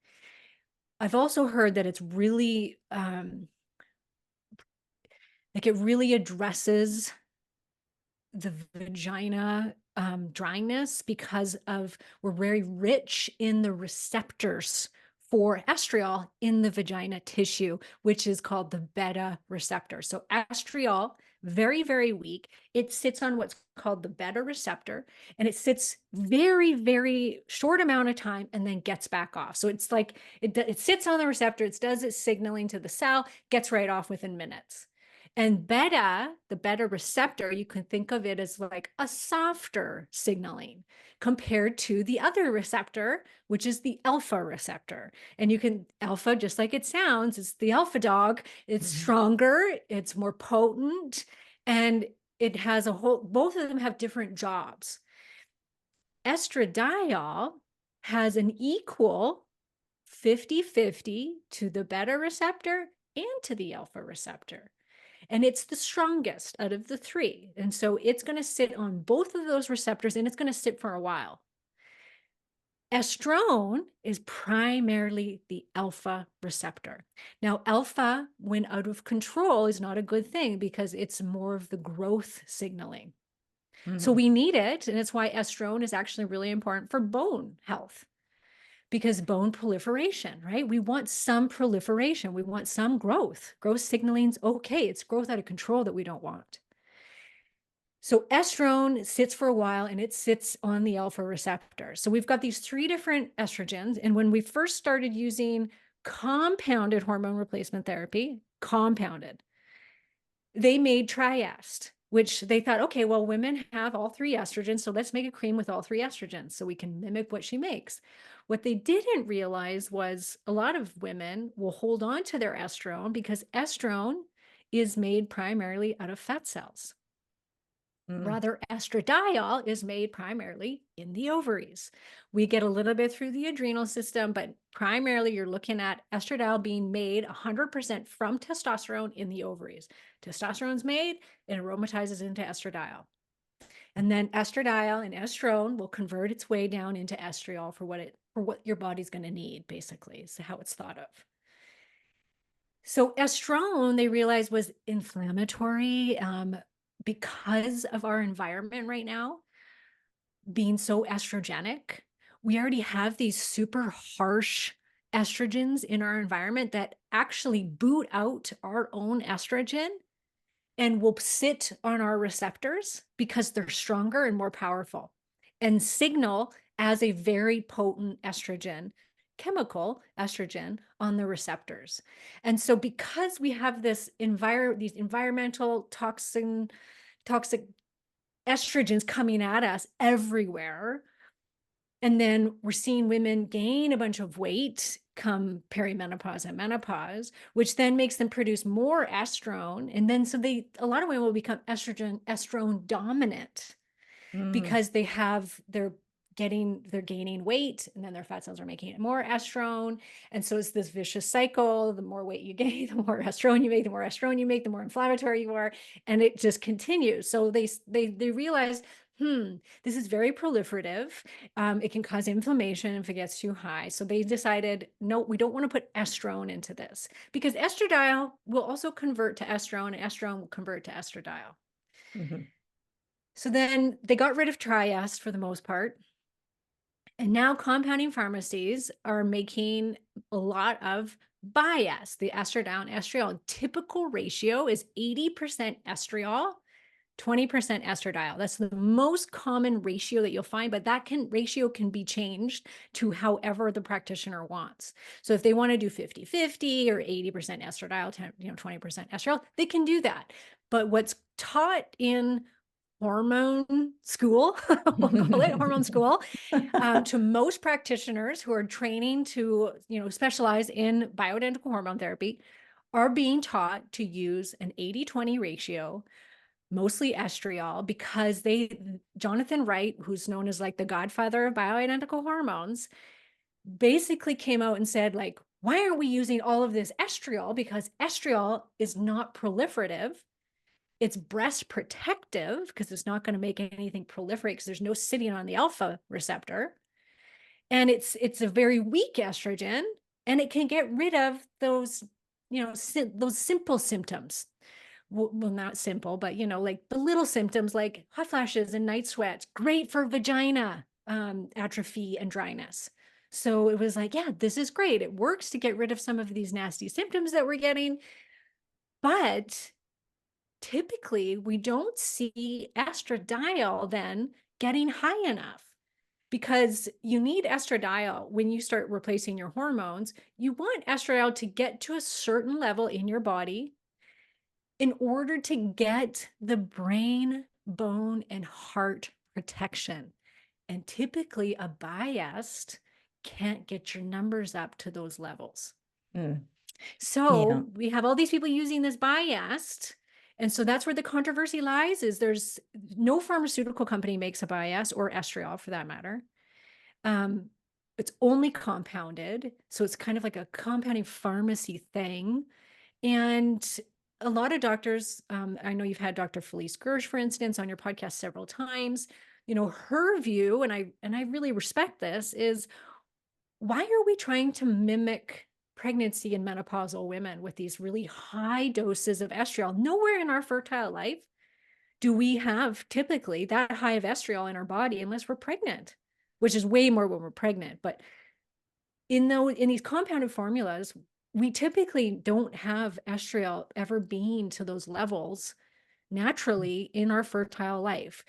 I've also heard that it's really, like, it really addresses the vagina dryness, because of, we're very rich in the receptors for estriol in the vagina tissue, which is called the beta receptor. So estriol, very, very weak. It sits on what's called the beta receptor, and it sits very, very short amount of time and then gets back off. So it's like it sits on the receptor, it does its signaling to the cell, gets right off within minutes. And beta, the beta receptor, you can think of it as like a softer signaling compared to the other receptor, which is the alpha receptor. And you can, alpha, just like it sounds, it's the alpha dog. It's stronger, it's more potent, and it has a whole, both of them have different jobs. Estradiol has an equal 50-50 to the beta receptor and to the alpha receptor. And it's the strongest out of the three. And so it's going to sit on both of those receptors, and it's going to sit for a while. Estrone is primarily the alpha receptor. Now, alpha, when out of control, is not a good thing because it's more of the growth signaling. So we need it. And it's why estrone is actually really important for bone health. Because bone proliferation, right? We want some proliferation. We want some growth. Growth signaling's okay. It's growth out of control that we don't want. So estrone sits for a while, and it sits on the alpha receptor. So we've got these three different estrogens. And when we first started using compounded hormone replacement therapy, they made Trieste, which they thought, okay, well, women have all three estrogens, so let's make a cream with all three estrogens so we can mimic what she makes. What they didn't realize was a lot of women will hold on to their estrone because estrone is made primarily out of fat cells. Rather, estradiol is made primarily in the ovaries. We get a little bit through the adrenal system, but primarily you're looking at estradiol being made 100% from testosterone in the ovaries. Testosterone's made, it aromatizes into estradiol. And then estradiol and estrone will convert its way down into estriol for what your body's going to need, basically, is how it's thought of. So estrone, they realized, was inflammatory because of our environment right now being so estrogenic. We already have these super harsh estrogens in our environment that actually boot out our own estrogen and will sit on our receptors because they're stronger and more powerful and signal as a very potent estrogen, chemical estrogen on the receptors. And so because we have these environmental toxic estrogens coming at us everywhere, and then we're seeing women gain a bunch of weight come perimenopause and menopause, which then makes them produce more estrone. And then so a lot of women will become estrone dominant because they're gaining weight, and then their fat cells are making it more estrone. And so it's this vicious cycle. The more weight you gain, the more estrone you make, the more estrone you make, the more inflammatory you are. And it just continues. So they realize, this is very proliferative. It can cause inflammation if it gets too high. So they decided, no, we don't want to put estrone into this because estradiol will also convert to estrone, and estrone will convert to estradiol. So then they got rid of Trieste for the most part. And now compounding pharmacies are making a lot of bias, the estradiol and estriol. Typical ratio is 80% estriol, 20% estradiol. That's the most common ratio that you'll find, but that ratio can be changed to however the practitioner wants. So if they want to do 50-50 or 80% estradiol, 20% estriol, they can do that. But what's taught in hormone school, we'll call it hormone school, to most practitioners who are training to, specialize in bioidentical hormone therapy, are being taught to use an 80-20 ratio, mostly estriol, because Jonathan Wright, who's known as like the godfather of bioidentical hormones, basically came out and said, like, why aren't we using all of this estriol? Because estriol is not proliferative. It's breast protective because it's not going to make anything proliferate because there's no sitting on the alpha receptor. And it's a very weak estrogen, and it can get rid of those, those simple symptoms. Well, not simple, but, like the little symptoms like hot flashes and night sweats, great for vagina atrophy and dryness. So it was like, yeah, this is great. It works to get rid of some of these nasty symptoms that we're getting. But typically we don't see estradiol then getting high enough, because you need estradiol when you start replacing your hormones. You want estradiol to get to a certain level in your body in order to get the brain, bone, and heart protection. And typically a biased can't get your numbers up to those levels. Mm, yeah. So we have all these people using this biased. And so that's where the controversy lies, is there's no pharmaceutical company makes a bias, or Estriol for that matter. It's only compounded. So it's kind of like a compounding pharmacy thing. And a lot of doctors, I know you've had Dr. Felice Gersh, for instance, on your podcast several times. You know, her view, and I really respect this, is why are we trying to mimic pregnancy in menopausal women with these really high doses of estriol? Nowhere in our fertile life do we have typically that high of estriol in our body unless we're pregnant, which is way more when we're pregnant. But in these compounded formulas, we typically don't have estriol ever being to those levels naturally in our fertile life.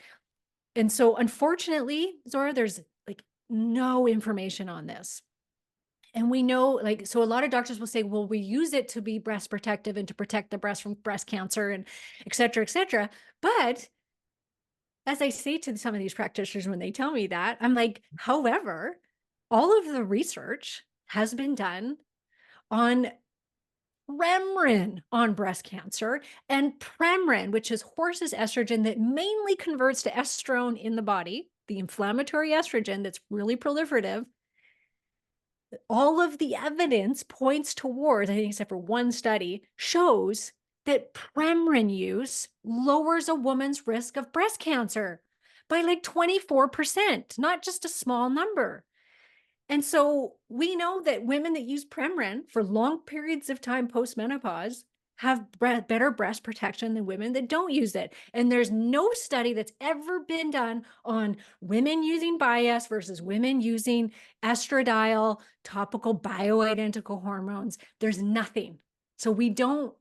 And so unfortunately, Zora, there's like no information on this. And we know, like, so a lot of doctors will say, well, we use it to be breast protective and to protect the breast from breast cancer and et cetera, et cetera. But as I say to some of these practitioners when they tell me that, I'm like, however, all of the research has been done on Premarin on breast cancer, and Premarin, which is horse's estrogen that mainly converts to estrone in the body, the inflammatory estrogen that's really proliferative. All of the evidence points towards, I think except for one study, shows that Premarin use lowers a woman's risk of breast cancer by like 24%, not just a small number. And so we know that women that use Premarin for long periods of time post-menopause have better breast protection than women that don't use it. And there's no study that's ever been done on women using bias versus women using estradiol, topical bioidentical hormones. There's nothing. So we don't,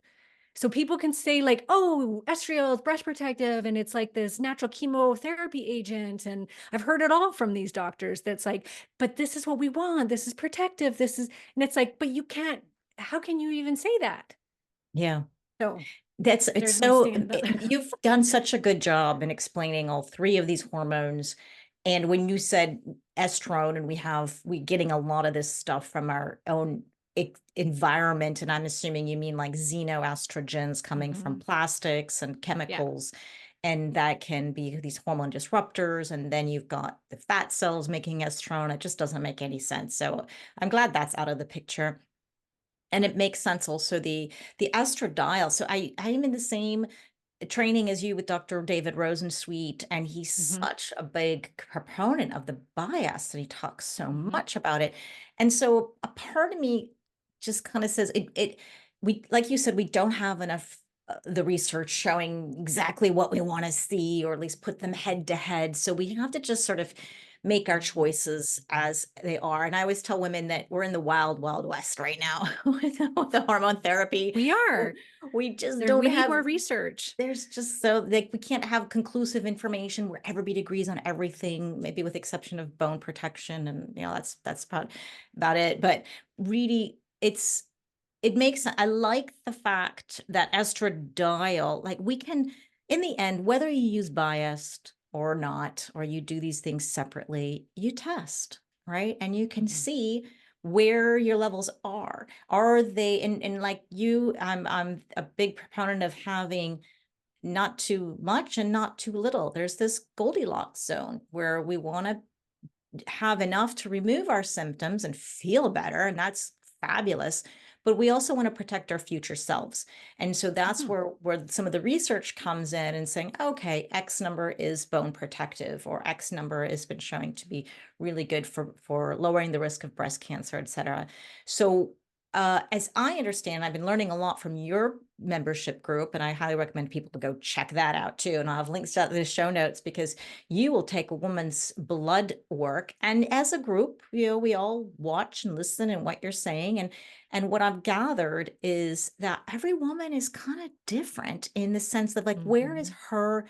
so people can say like, oh, estriol is breast protective and it's like this natural chemotherapy agent. And I've heard it all from these doctors that's like, but this is what we want. This is protective. This is, and it's like, but you can't, how can you even say that? Yeah. So It's there's my so stand up. you've done such a good job in explaining all three of these hormones. And when you said estrone, and we getting a lot of this stuff from our own environment, and I'm assuming you mean like xenoestrogens coming from Mhm. plastics and Yeah. chemicals, and that can be these hormone disruptors. And then you've got the fat cells making estrone. It just doesn't make any sense. So I'm glad that's out of the picture. And it makes sense also the estradiol. So I'm in the same training as you with Dr. David Rosensweet, and he's Mhm. such a big proponent of the bias, and he talks so Mhm. much about it. And so a part of me just kind of says we, like you said, we don't have enough the research showing exactly what we want to see, or at least put them head to head. So we have to just sort of make our choices as they are. And I always tell women that we're in the wild, wild west right now with the hormone therapy. We are. We just don't We need have, more research. there's just so like we can't have conclusive information where everybody agrees on everything, maybe with exception of bone protection, and that's about it. But really, it makes, I like the fact that estradiol, like we can, in the end, whether you use biased or not, or you do these things separately, you test, right? And you can Mhm. see where your levels are. Are they, and like you, I'm a big proponent of having not too much and not too little. There's this Goldilocks zone where we want to have enough to remove our symptoms and feel better, and that's fabulous. But we also want to protect our future selves. And so that's Mhm. where some of the research comes in and saying, okay, X number is bone protective, or X number has been showing to be really good for lowering the risk of breast cancer, et cetera. So as I understand, I've been learning a lot from your membership group, and I highly recommend people to go check that out too. And I'll have links to the show notes, because you will take a woman's blood work, and as a group, we all watch and listen and what you're saying. And what I've gathered is that every woman is kind of different in the sense of like, where is Mhm. her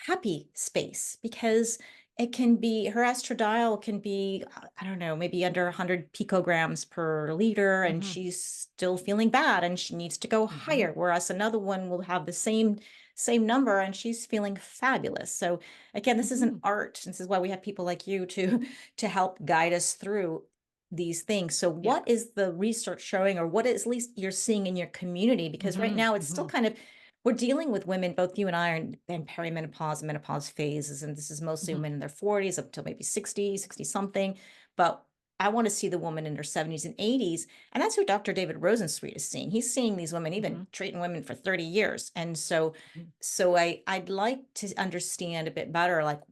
happy space? Because It can be, her estradiol can be, I don't know, maybe under 100 picograms per liter, and Mhm. she's still feeling bad and she needs to go Mhm. higher. Whereas another one will have the same number and she's feeling fabulous. So again, this is an Mhm. art. This is why we have people like you to help guide us through these things. So Yeah. what is the research showing, or what at least you're seeing in your community? Because right Mhm. now it's still Mhm. kind of, we're dealing with women, both you and I are in perimenopause and menopause phases, and this is mostly Mhm. women in their 40s up till maybe 60 something. But I want to see the woman in her 70s and 80s. And that's who Dr. David Rosensweet is seeing. He's seeing these women, even Mhm. treating women for 30 years. And so, Mhm. I'd like to understand a bit better, like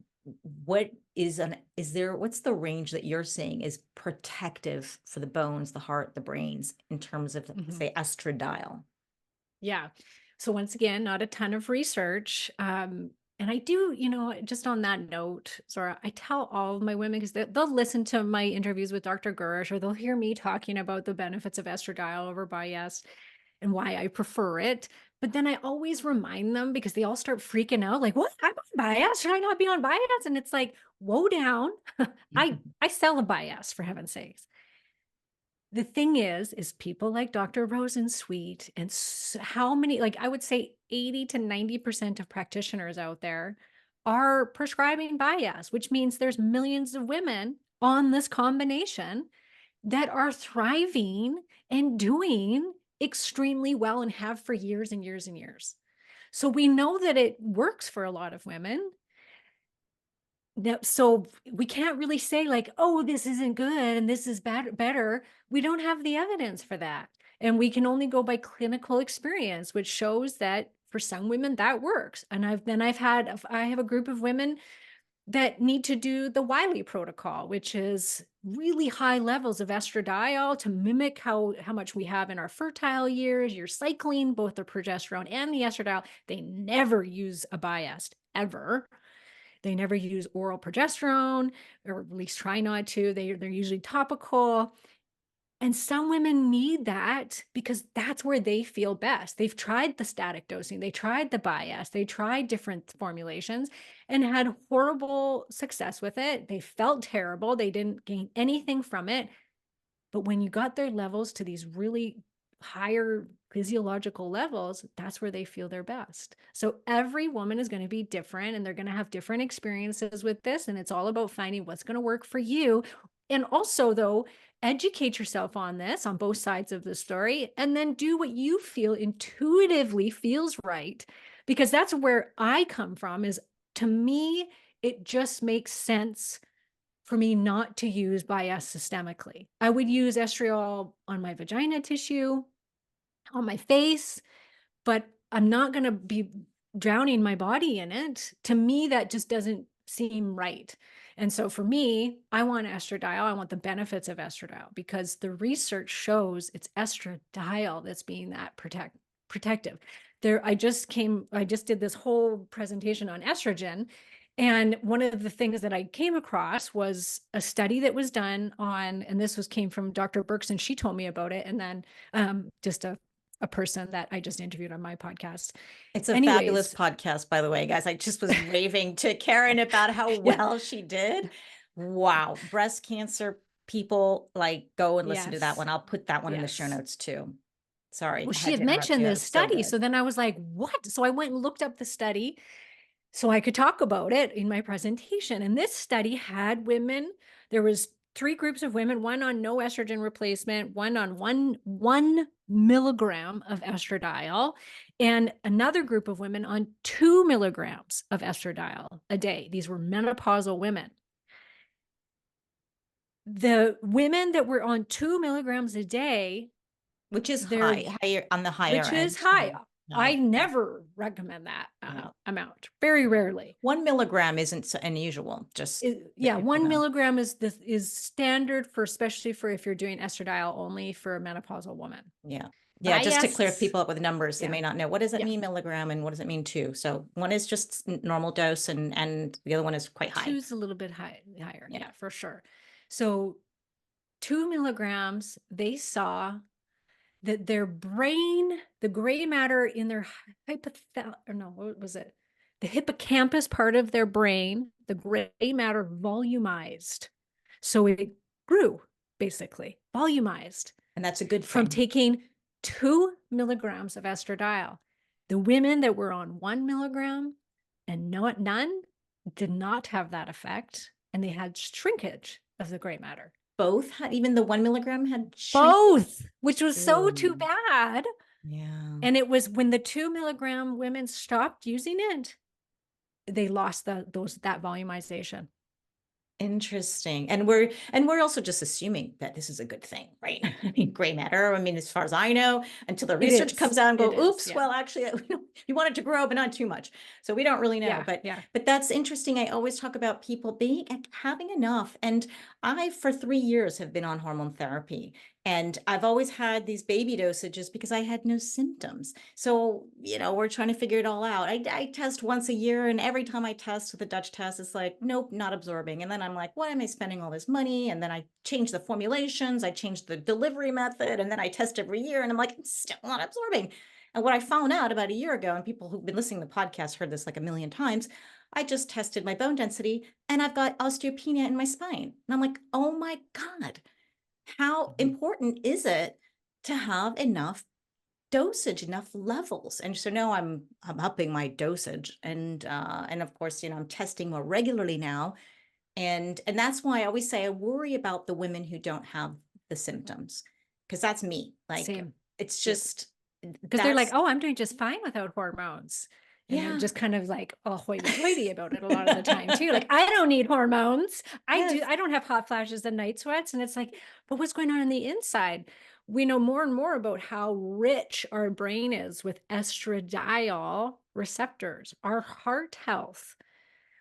what what's the range that you're seeing is protective for the bones, the heart, the brains, in terms of, Mhm. say, estradiol? Yeah. So once again, not a ton of research. And I do, just on that note, Zora, I tell all of my women, because they'll listen to my interviews with Dr. Gersh, or they'll hear me talking about the benefits of estradiol over bias and why I prefer it. But then I always remind them, because they all start freaking out, like, what? I'm on bias? Should I not be on bias? And it's like, whoa down. I sell a bias, for heaven's sakes. The thing is people like Dr. Rosensweet and how many, like I would say 80 to 90% of practitioners out there are prescribing bias, which means there's millions of women on this combination that are thriving and doing extremely well and have for years and years and years. So we know that it works for a lot of women. So we can't really say like, oh, this isn't good and this is better. We don't have the evidence for that. And we can only go by clinical experience, which shows that for some women that works. And I have a group of women that need to do the Wiley protocol, which is really high levels of estradiol to mimic how much we have in our fertile years. You're cycling both the progesterone and the estradiol. They never use a bias ever. They never use oral progesterone, or at least try not to. They're usually topical. And some women need that because that's where they feel best. They've tried the static dosing, they tried the bias, they tried different formulations and had horrible success with it. They felt terrible. They didn't gain anything from it. But when you got their levels to these really higher physiological levels, that's where they feel their best. So every woman is going to be different and they're going to have different experiences with this. And it's all about finding what's going to work for you. And also, though, educate yourself on this on both sides of the story, and then do what you feel intuitively feels right. Because that's where I come from, is to me, it just makes sense for me not to use bias systemically. I would use estriol on my vagina tissue, on my face, but I'm not going to be drowning my body in it. To me, that just doesn't seem right. And so for me, I want estradiol. I want the benefits of estradiol because the research shows it's estradiol that's being that protective. I just did this whole presentation on estrogen. And one of the things that I came across was a study that was done on, and came from Dr. Birx, and she told me about it. And then just a person that I just interviewed on my podcast. It's a fabulous Anyways, podcast, by the way, guys. I just was raving to Karen about how yeah, well she did. Wow. Breast cancer people, like, go and listen to that yes, one. I'll put that one in the show yes. notes too. Sorry, Well, I she had had to interrupt mentioned you. It this was so study. So good. then I was like, what? So I went and looked up the study so I could talk about it in my presentation. And this study had women, there was 3 groups of women, one on no estrogen replacement, one on one milligram of estradiol, and another group of women on 2 milligrams of estradiol a day. These were menopausal women. The women that were on 2 milligrams a day, Which is they're higher on the higher which is end. high. I No, never recommend that no. amount, very rarely. 1 milligram isn't so unusual, just that Yeah, people 1 know. milligram is standard for, especially for if you're doing estradiol only for a menopausal woman. Yeah. Yeah, just to Bias clear is, people up with numbers, they yeah, may not know what does it yeah. mean milligram and what does it mean two. So one is just normal dose and the other one is quite high. Two's a little bit higher. Yeah. Yeah, for sure. So 2 milligrams, they saw that their brain, the gray matter in their what was it? the hippocampus part of their brain, the gray matter volumized. So it grew, basically, volumized. And that's a good from thing. taking 2 milligrams of estradiol. The women that were on 1 milligram and none did not have that effect, and they had shrinkage of the gray matter. Both had, even the 1 milligram had Both, which was so too Ooh. bad. Yeah. And it was when the 2 milligram women stopped using it, they lost that volumization. Interesting. And we're also just assuming that this is a good thing, right? I mean, gray matter, I mean, as far as I know, until the research comes out and go, oops, yeah. well, actually, you want it to grow, but not too much. So we don't really know. Yeah. But that's interesting. I always talk about people having enough. And I, for 3 years, have been on hormone therapy. And I've always had these baby dosages because I had no symptoms. So, we're trying to figure it all out. I test once a year, and every time I test with the Dutch test, it's like, nope, not absorbing. And then I'm like, why am I spending all this money? And then I change the formulations, I change the delivery method, and then I test every year, and I'm like, it's still not absorbing. And what I found out about a year ago, and people who've been listening to the podcast heard this like a million times, I just tested my bone density, and I've got osteopenia in my spine. And I'm like, oh my God. How important is it to have enough dosage, enough levels? And so now I'm upping my dosage, and of course, I'm testing more regularly now, and that's why I always say I worry about the women who don't have the symptoms, because that's me. Like, Same. it's just Because they're like, oh, I'm doing just fine without hormones. And they're Yeah. just kind of like all hoity-toity about it a lot of the time too. Like, I don't need hormones. Yes. I don't have hot flashes and night sweats. And it's like, but what's going on the inside? We know more and more about how rich our brain is with estradiol receptors, our heart health.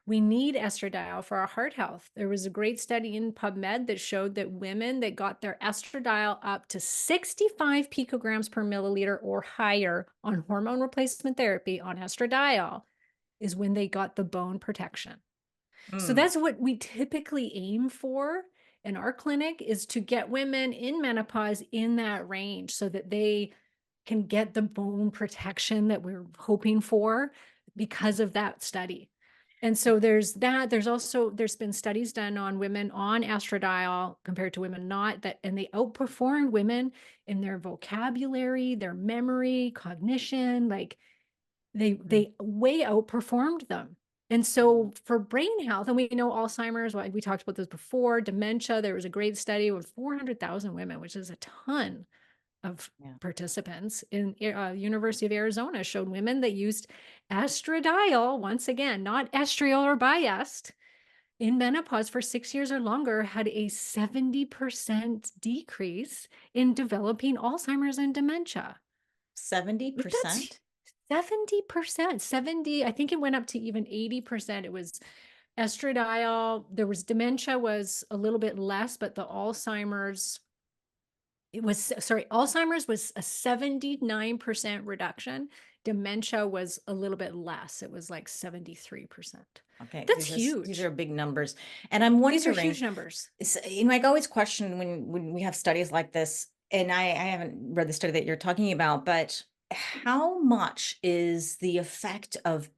We need estradiol for our heart health. There was a great study in PubMed that showed that women that got their estradiol up to 65 picograms per milliliter or higher on hormone replacement therapy on estradiol is when they got the bone protection. So that's what we typically aim for in our clinic, is to get women in menopause in that range so that they can get the bone protection that we're hoping for because of that study. And so there's that. There's been studies done on women on estradiol compared to women not, and they outperformed women in their vocabulary, their memory, cognition, like they way outperformed them. And so for brain health, and we know Alzheimer's, we talked about this before, dementia, there was a great study with 400,000 women, which is a ton of participants in University of Arizona, showed women that used estradiol, once again, not estriol or biest, in menopause for 6 years or longer had a 70% decrease in developing Alzheimer's and dementia. 70%? 70%, 70, I think it went up to even 80%. It was estradiol. There was dementia was a little bit less, but the Alzheimer's was a 79% reduction. Dementia was a little bit less. It was like 73%. Okay. That's huge. These are big numbers. And I'm wondering, these are huge numbers. I always question when we have studies like this, and I haven't read the study that you're talking about, but how much is the effect of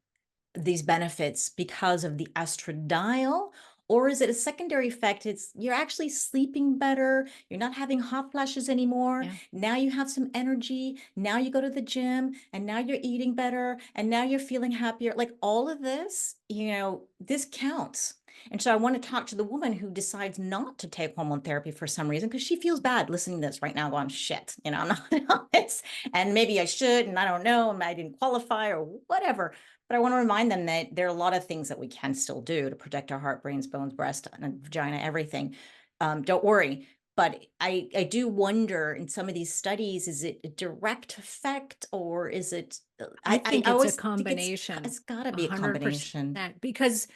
these benefits because of the estradiol, or is it a secondary effect? You're actually sleeping better. You're not having hot flashes anymore. Yeah. Now you have some energy. Now you go to the gym, and now you're eating better, and now you're feeling happier. Like, all of this, this counts. And so I want to talk to the woman who decides not to take hormone therapy for some reason, because she feels bad listening to this right now going, shit, I'm not on this, and maybe I should, and I don't know, and I didn't qualify or whatever. But I want to remind them that there are a lot of things that we can still do to protect our heart, brains, bones, breast, and vagina, everything. Don't worry. But I do wonder, in some of these studies, is it a direct effect, or is it? I think I it's always a combination. It's got to be a combination. Because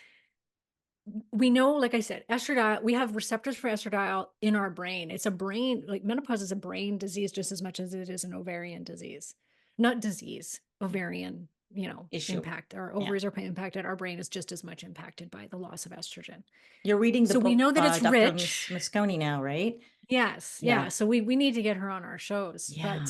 we know, like I said, estradiol, we have receptors for estradiol in our brain. It's a brain, like menopause is a brain disease just as much as it is an ovarian disease. Not disease, ovarian, Issue. impact. Our ovaries are impacted. Our brain is just as much impacted by the loss of estrogen. You're reading the book, we know that it's Dr. rich. Mosconi now, right? Yes. Yeah. So we need to get her on our shows. Yeah.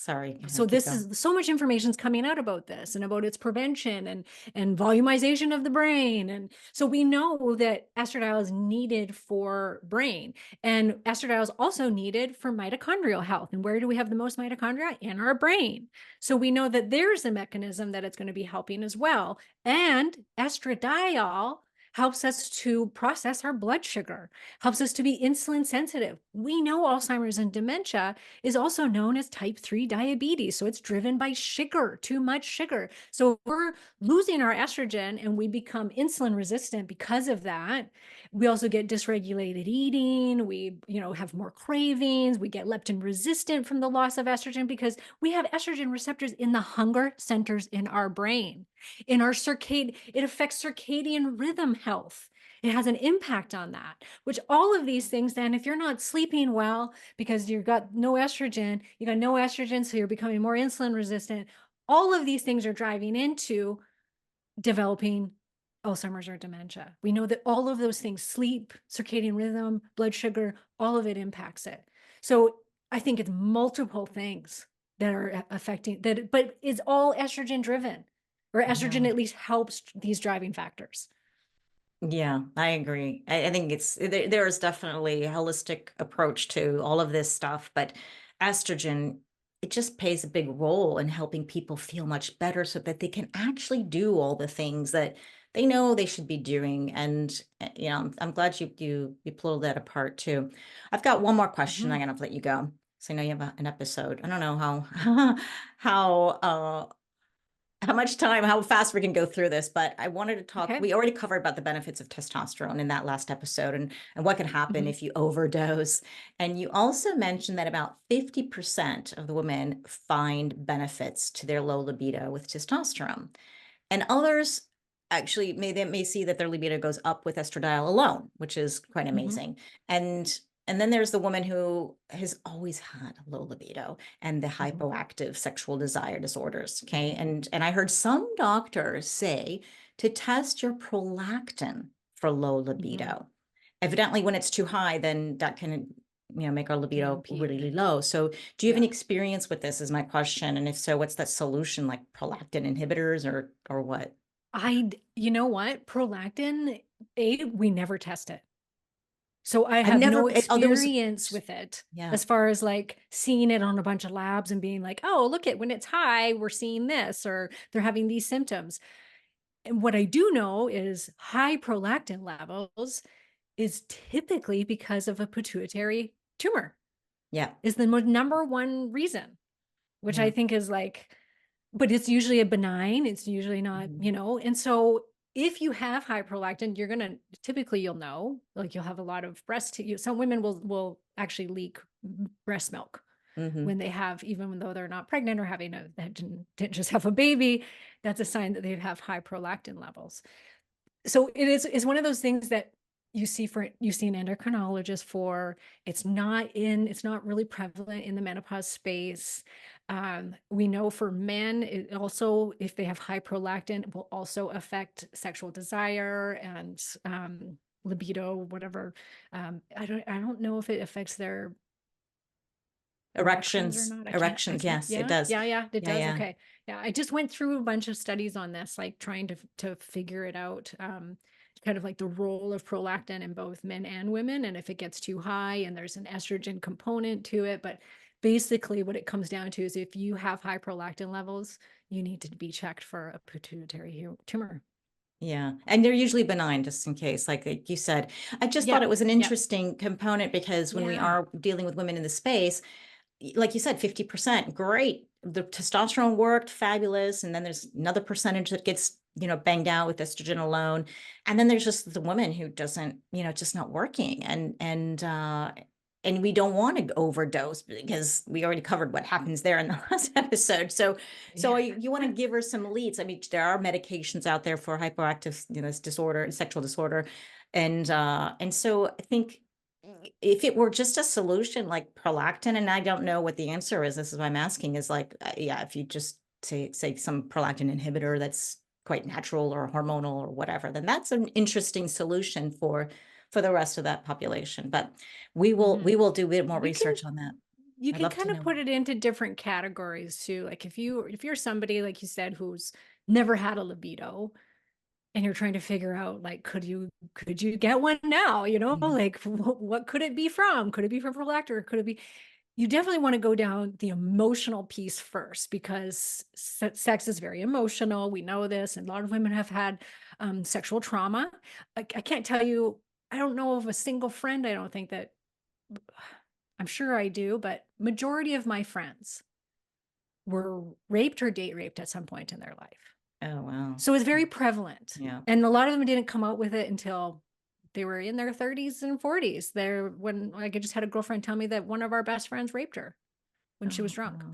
Sorry, go So ahead, keep this going. is so much information is coming out about this and about its prevention and volumization of the brain. And so we know that estradiol is needed for brain, and estradiol is also needed for mitochondrial health. And where do we have the most mitochondria? In our brain. So we know that there's a mechanism that it's going to be helping as well. And estradiol helps us to process our blood sugar, helps us to be insulin sensitive. We know Alzheimer's and dementia is also known as type 3 diabetes. So it's driven by sugar, too much sugar. So we're losing our estrogen and we become insulin resistant because of that. We also get dysregulated eating. We, have more cravings. We get leptin resistant from the loss of estrogen because we have estrogen receptors in the hunger centers in our brain. In our it affects circadian rhythm health. It has an impact on that, which all of these things, then if you're not sleeping well because you've got no estrogen, so you're becoming more insulin resistant. All of these things are driving into developing Alzheimer's or dementia. We know that all of those things, sleep, circadian rhythm, blood sugar, all of it impacts it. So I think it's multiple things that are affecting that, but it's all estrogen driven, or estrogen at least helps these driving factors. Yeah, I agree. I think there is definitely a holistic approach to all of this stuff, but estrogen, it just plays a big role in helping people feel much better so that they can actually do all the things that they know they should be doing. And I'm glad you pulled that apart too. I've got one more question. I'm gonna let you go. So I know you have an episode. I don't know how much time, how fast we can go through this, but I wanted to talk. Okay. We already covered about the benefits of testosterone in that last episode and what can happen if you overdose. And you also mentioned that about 50% of the women find benefits to their low libido with testosterone. And others actually may see that their libido goes up with estradiol alone, which is quite amazing. And then there's the woman who has always had a low libido and the hypoactive sexual desire disorders. Okay. And I heard some doctors say to test your prolactin for low libido. Evidently, when it's too high, then that can make our libido really low. So do you have any experience with this is my question? And if so, what's that solution, like prolactin inhibitors or what? You know what? Prolactin, we never test it. So I I've have never no there was experience with it yeah. as far as like seeing it on a bunch of labs and being like, oh, look at when it's high, we're seeing this, or they're having these symptoms. And what I do know is high prolactin levels is typically because of a pituitary tumor. Yeah. Is the number one reason, which I think is like, but it's usually a benign, it's usually not, and so if you have high prolactin, you're going to typically, you'll know, like you'll have a lot of some women will actually leak breast milk when they have, even though they're not pregnant or didn't just have a baby, that's a sign that they have high prolactin levels. So it's one of those things that you see an endocrinologist for. It's not really prevalent in the menopause space. We know for men, it also, if they have high prolactin, it will also affect sexual desire and libido, whatever. I don't know if it affects their erections or not. Erections, yes, Yeah, it does. Yeah, it does. Yeah. Okay. Yeah, I just went through a bunch of studies on this, like trying to figure it out. Kind of like the role of prolactin in both men and women, and if it gets too high, and there's an estrogen component to it. But basically, what it comes down to is if you have high prolactin levels, you need to be checked for a pituitary tumor. Yeah. And they're usually benign, just in case, like you said. I just thought it was an interesting component because when we are dealing with women in the space, like you said, 50%, great. The testosterone worked, fabulous. And then there's another percentage that gets, banged out with estrogen alone. And then there's just the woman who doesn't, just not working. And we don't want to overdose because we already covered what happens there in the last episode. So you want to give her some leads. I mean, there are medications out there for hyperactive, disorder and sexual disorder. And so I think if it were just a solution like prolactin, and I don't know what the answer is, this is why I'm asking, is like, if you just say some prolactin inhibitor that's quite natural or hormonal or whatever, then that's an interesting solution for the rest of that population. But we will do a bit more research on that. You I'd can love to kind of know. put it into different categories too. Like if you're somebody, like you said, who's never had a libido, and you're trying to figure out, like, could you get one now? Mhm. Like what could it be from? Could it be from Prolactin, or could it be? You definitely want to go down the emotional piece first, because sex is very emotional. We know this, and a lot of women have had sexual trauma. I can't tell you. I don't know of a single friend. I don't think that. I'm sure I do, but majority of my friends were raped or date raped at some point in their life. Oh, wow. So it's very prevalent. Yeah. And a lot of them didn't come out with it until they were in their 30s and 40s. When, like, I just had a girlfriend tell me that one of our best friends raped her when she was Oh, drunk. wow.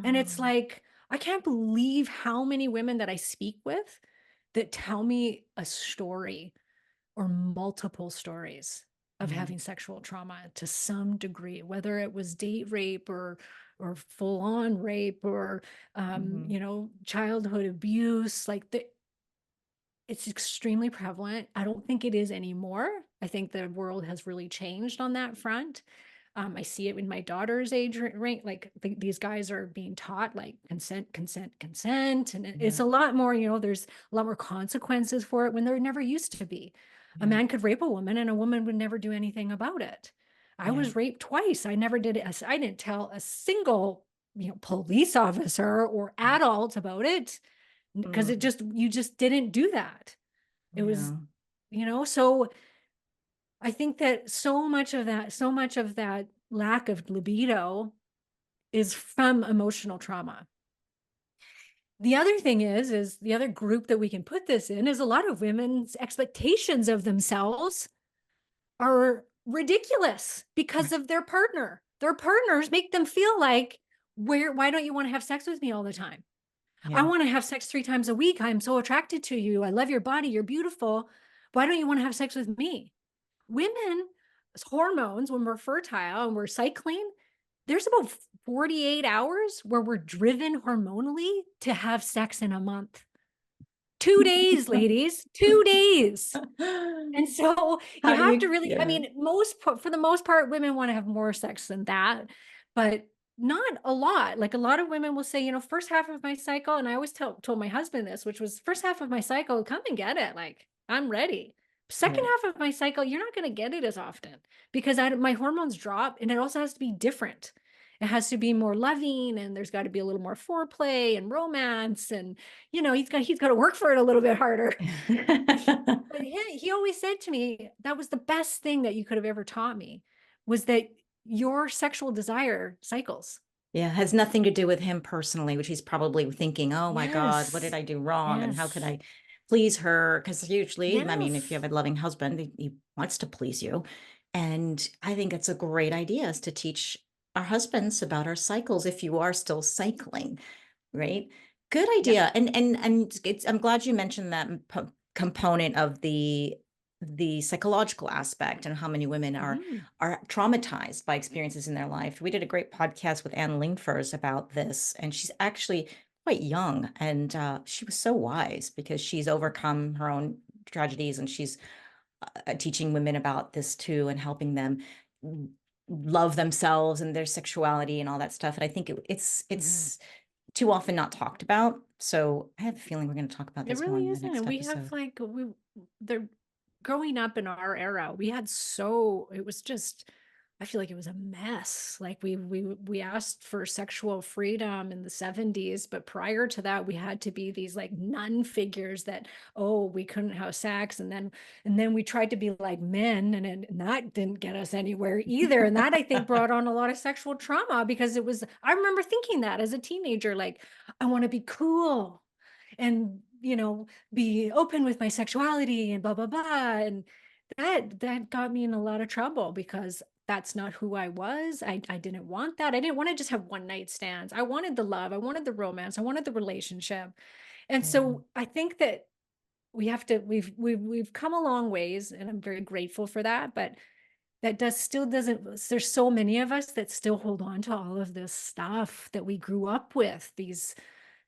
And it's Oh, like, I can't believe how many women that I speak with that tell me a story or multiple stories of yeah. having sexual trauma to some degree, whether it was date rape or full on rape, or Mhm. childhood abuse. It's extremely prevalent. I don't think it is anymore. I think the world has really changed on that front. I see it in my daughter's age range. Like these guys are being taught, like, consent, consent, consent. And it's Yeah. a lot more, there's a lot more consequences for it when there never used to be. A Yeah. man could rape a woman and a woman would never do anything about it. I Yeah. was raped twice. I never did it. I didn't tell a single, police officer or adult about it, because Mm, you just didn't do that. It was, yeah. so I think that so much of that lack of libido is from emotional trauma. The other thing is the other group that we can put this in is a lot of women's expectations of themselves are ridiculous because Right. of their partner. Their partners make them feel like, why don't you want to have sex with me all the time? I Yeah. want to have sex 3 times a week. I'm so attracted to you. I love your body. You're beautiful. Why don't you want to have sex with me? Women's hormones, when we're fertile and we're cycling, there's about 48 hours where we're driven hormonally to have sex in a month. 2 days, ladies, 2 days. And so you How do have to you, really, I yeah. mean, for the most part, women want to have more sex than that, but not a lot. Like a lot of women will say, first half of my cycle, and I always told my husband this, which was, first half of my cycle, come and get it. Like, I'm ready. Second Right. half of my cycle, you're not going to get it as often, because my hormones drop, and it also has to be different. It has to be more loving, and there's got to be a little more foreplay and romance, and he's got to work for it a little bit harder. But he always said to me, that was the best thing that you could have ever taught me, was that your sexual desire cycles. Yeah, has nothing to do with him personally, which he's probably thinking, oh my God, what did Yes. I do wrong? And how could Yes. I please her? Because usually, I mean, if you Yes. have a loving husband, he wants to please you. And I think it's a great idea is to teach our husbands about our cycles if you are still cycling, right? Good Yeah. idea. And I'm glad you mentioned that component of the psychological aspect and how many women Mhm. are traumatized by experiences in their life. We did a great podcast with Ann Lingfors about this, and she's actually quite young, and she was so wise because she's overcome her own tragedies, and she's teaching women about this too, and helping them love themselves and their sexuality and all that stuff. And I think it's Mhm. too often not talked about. So I have a feeling we're going to talk about It this more really in the isn't. And next we have, episode. like, they're growing up in our era. It was just, I feel like it was a mess. Like we asked for sexual freedom in the 70s, but prior to that, we had to be these like nun figures that, oh, we couldn't have sex. And then we tried to be like men, and that didn't get us anywhere either. And that, I think, brought on a lot of sexual trauma, because I remember thinking that as a teenager, like, I want to be cool and be open with my sexuality and blah blah blah, and that got me in a lot of trouble, because that's not who I was. I didn't want that. I didn't want to just have one night stands. I wanted the love, I wanted the romance, I wanted the relationship. And Yeah. so I think that we've come a long ways, and I'm very grateful for that, but that doesn't there's so many of us that still hold on to all of this stuff that we grew up with, these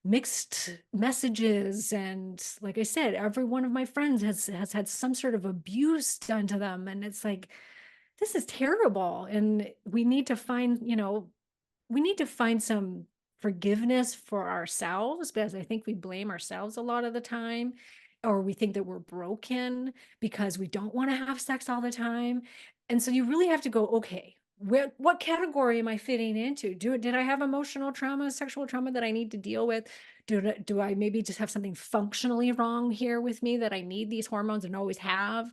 mixed messages. And like I said, every one of my friends has had some sort of abuse done to them, and it's like, this is terrible, and we need to find we need to find some forgiveness for ourselves, because I think we blame ourselves a lot of the time, or we think that we're broken because we don't want to have sex all the time. And so you really have to go, okay, what category am I fitting into? Did I have emotional trauma, sexual trauma that I need to deal with? Do I maybe just have something functionally wrong here with me that I need these hormones and always have?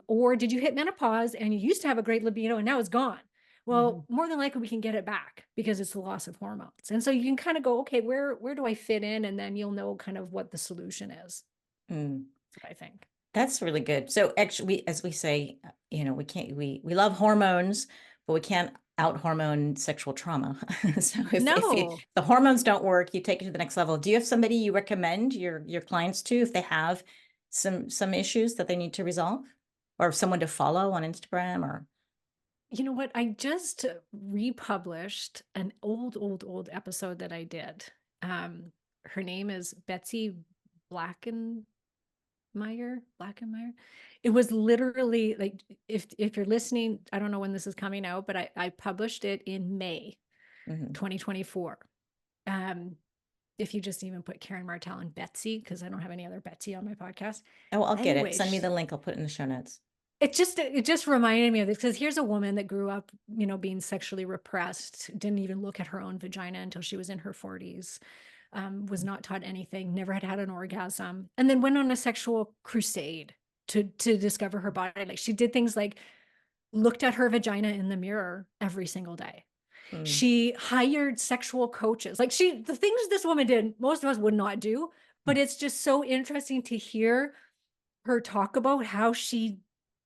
Or did you hit menopause and you used to have a great libido and now it's gone? Well, more than likely we can get it back because it's the loss of hormones. And so you can kind of go, okay, where do I fit in? And then you'll know kind of what the solution is. Mm. That's what I think. That's really good. So actually, as we say, we love hormones, but we can't out hormone sexual trauma. So if No. the hormones don't work, you take it to the next level. Do you have somebody you recommend your clients to if they have some issues that they need to resolve, or someone to follow on Instagram? Or You know what? I just republished an old episode that I did. Her name is Betsy Blackenmeyer. Blackenmeyer. It was literally like, if you're listening, I don't know when this is coming out, but I published it in May 2024. If you just even put Karen Martel and Betsy, because I don't have any other Betsy on my podcast. Oh, I'll get it. Send me Anyways, the link. I'll put it in the show notes. it just reminded me of this, because here's a woman that grew up, being sexually repressed, didn't even look at her own vagina until she was in her 40s, was not taught anything, never had an orgasm, and then went on a sexual crusade to discover her body. Like, she did things like looked at her vagina in the mirror every single day. She hired sexual coaches. Like, the things this woman did, most of us would not do, but it's just so interesting to hear her talk about how she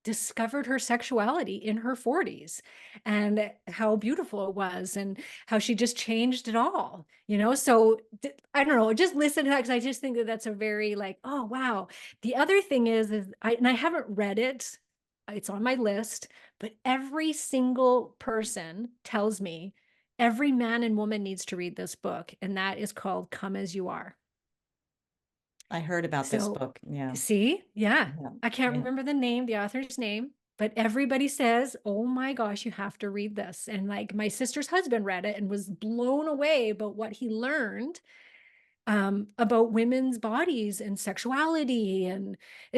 discovered her sexuality in her 40s and how beautiful it was and how she just changed it all, so I don't know, just listen to that, because I just think that that's a very, like, oh wow. The other thing is I haven't read it, it's on my list, but every single person tells me every man and woman needs to read this book, and that is called Come As You Are. I heard about this book. Yeah. See? Yeah. I can't Yeah. remember the author's name, but everybody says, oh my gosh, you have to read this. And like, my sister's husband read it and was blown away about what he learned about women's bodies and sexuality. And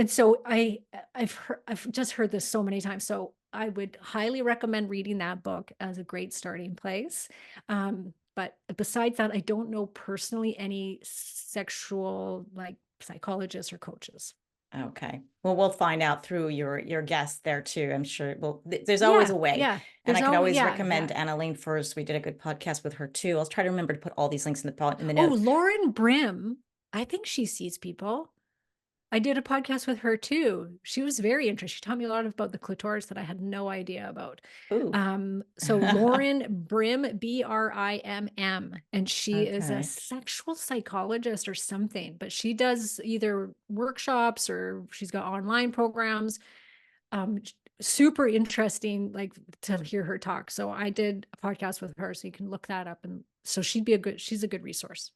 so I've just heard this so many times. So I would highly recommend reading that book as a great starting place. But besides that, I don't know personally any sexual, like, psychologists or coaches. Okay. Well, we'll find out through your guest there too. I'm sure. Well, there's always Yeah, a way. yeah. And I can always Yeah, recommend yeah. Annalene first. We did a good podcast with her too. I'll try to remember to put all these links in the Oh, notes. Lauren Brim. I think she sees people. I did a podcast with her too. She was very interesting. She taught me a lot about the clitoris that I had no idea about. Ooh. So Lauren Brim, BRIMM, and she is a Okay. sexual psychologist or something, but she does either workshops or she's got online programs. Super interesting, like, to hear her talk. So I did a podcast with her, so you can look that up. And so she's a good resource.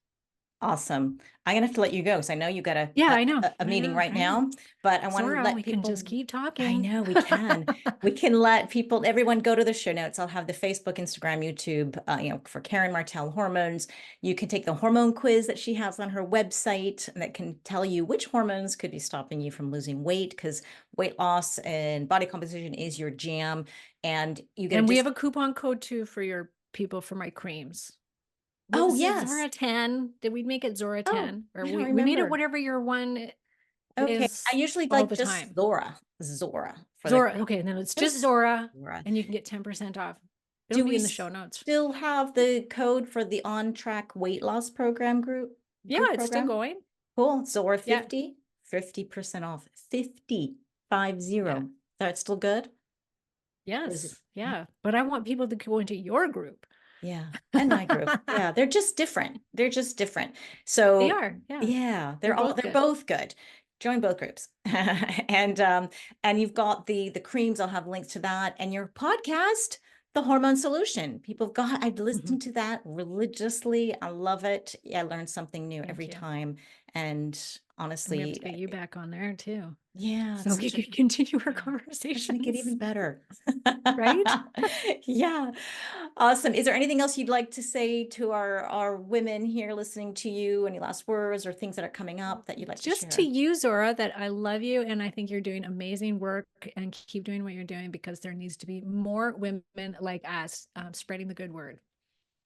Awesome. I'm gonna have to let you go because I know you got Yeah, I know. a meeting right I know. now, but I want to Zora, let we people. can just keep talking. I know we can. We can let everyone go to the show notes. I'll have the Facebook, Instagram, YouTube, for Karen Martel Hormones. You can take the hormone quiz that she has on her website that can tell you which hormones could be stopping you from losing weight, because weight loss and body composition is your jam. And we have a coupon code too for your people for my creams. What was yes. it, Zora 10? Did we make it Zora 10? Or I don't we made it remember. whatever your one Okay. is. I usually all like the just time. Zora. Okay, and then it's just Zora, Zora. and you can get 10% off. It'll be in the show notes. Still have the code for the On Track weight loss program group? Yeah, it's still going. Cool. Zora 50, 50% off. 50. Yeah. That's still good? Yes. Yeah. But I want people to go into your group. Yeah. And my group. Yeah. They're just different. So They are. Yeah. Yeah. They're both good. Join both groups. And you've got the creams. I'll have links to that. And your podcast, The Hormone Solution. I've listened to that religiously. I love it. I learn something new every time. And And we have honestly, to get you back on there too. yeah, So it's we such a, could continue our yeah, let's conversations. make it even better. Right? Yeah. Awesome. Is there anything else you'd like to say to our women here listening to you? Any last words or things that are coming up that you'd like to Just to share? you, Zora, that I love you and I think you're doing amazing work, and keep doing what you're doing, because there needs to be more women like us spreading the good word.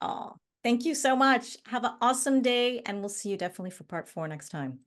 Oh, thank you so much. Have an awesome day, and we'll see you definitely for part 4 next time.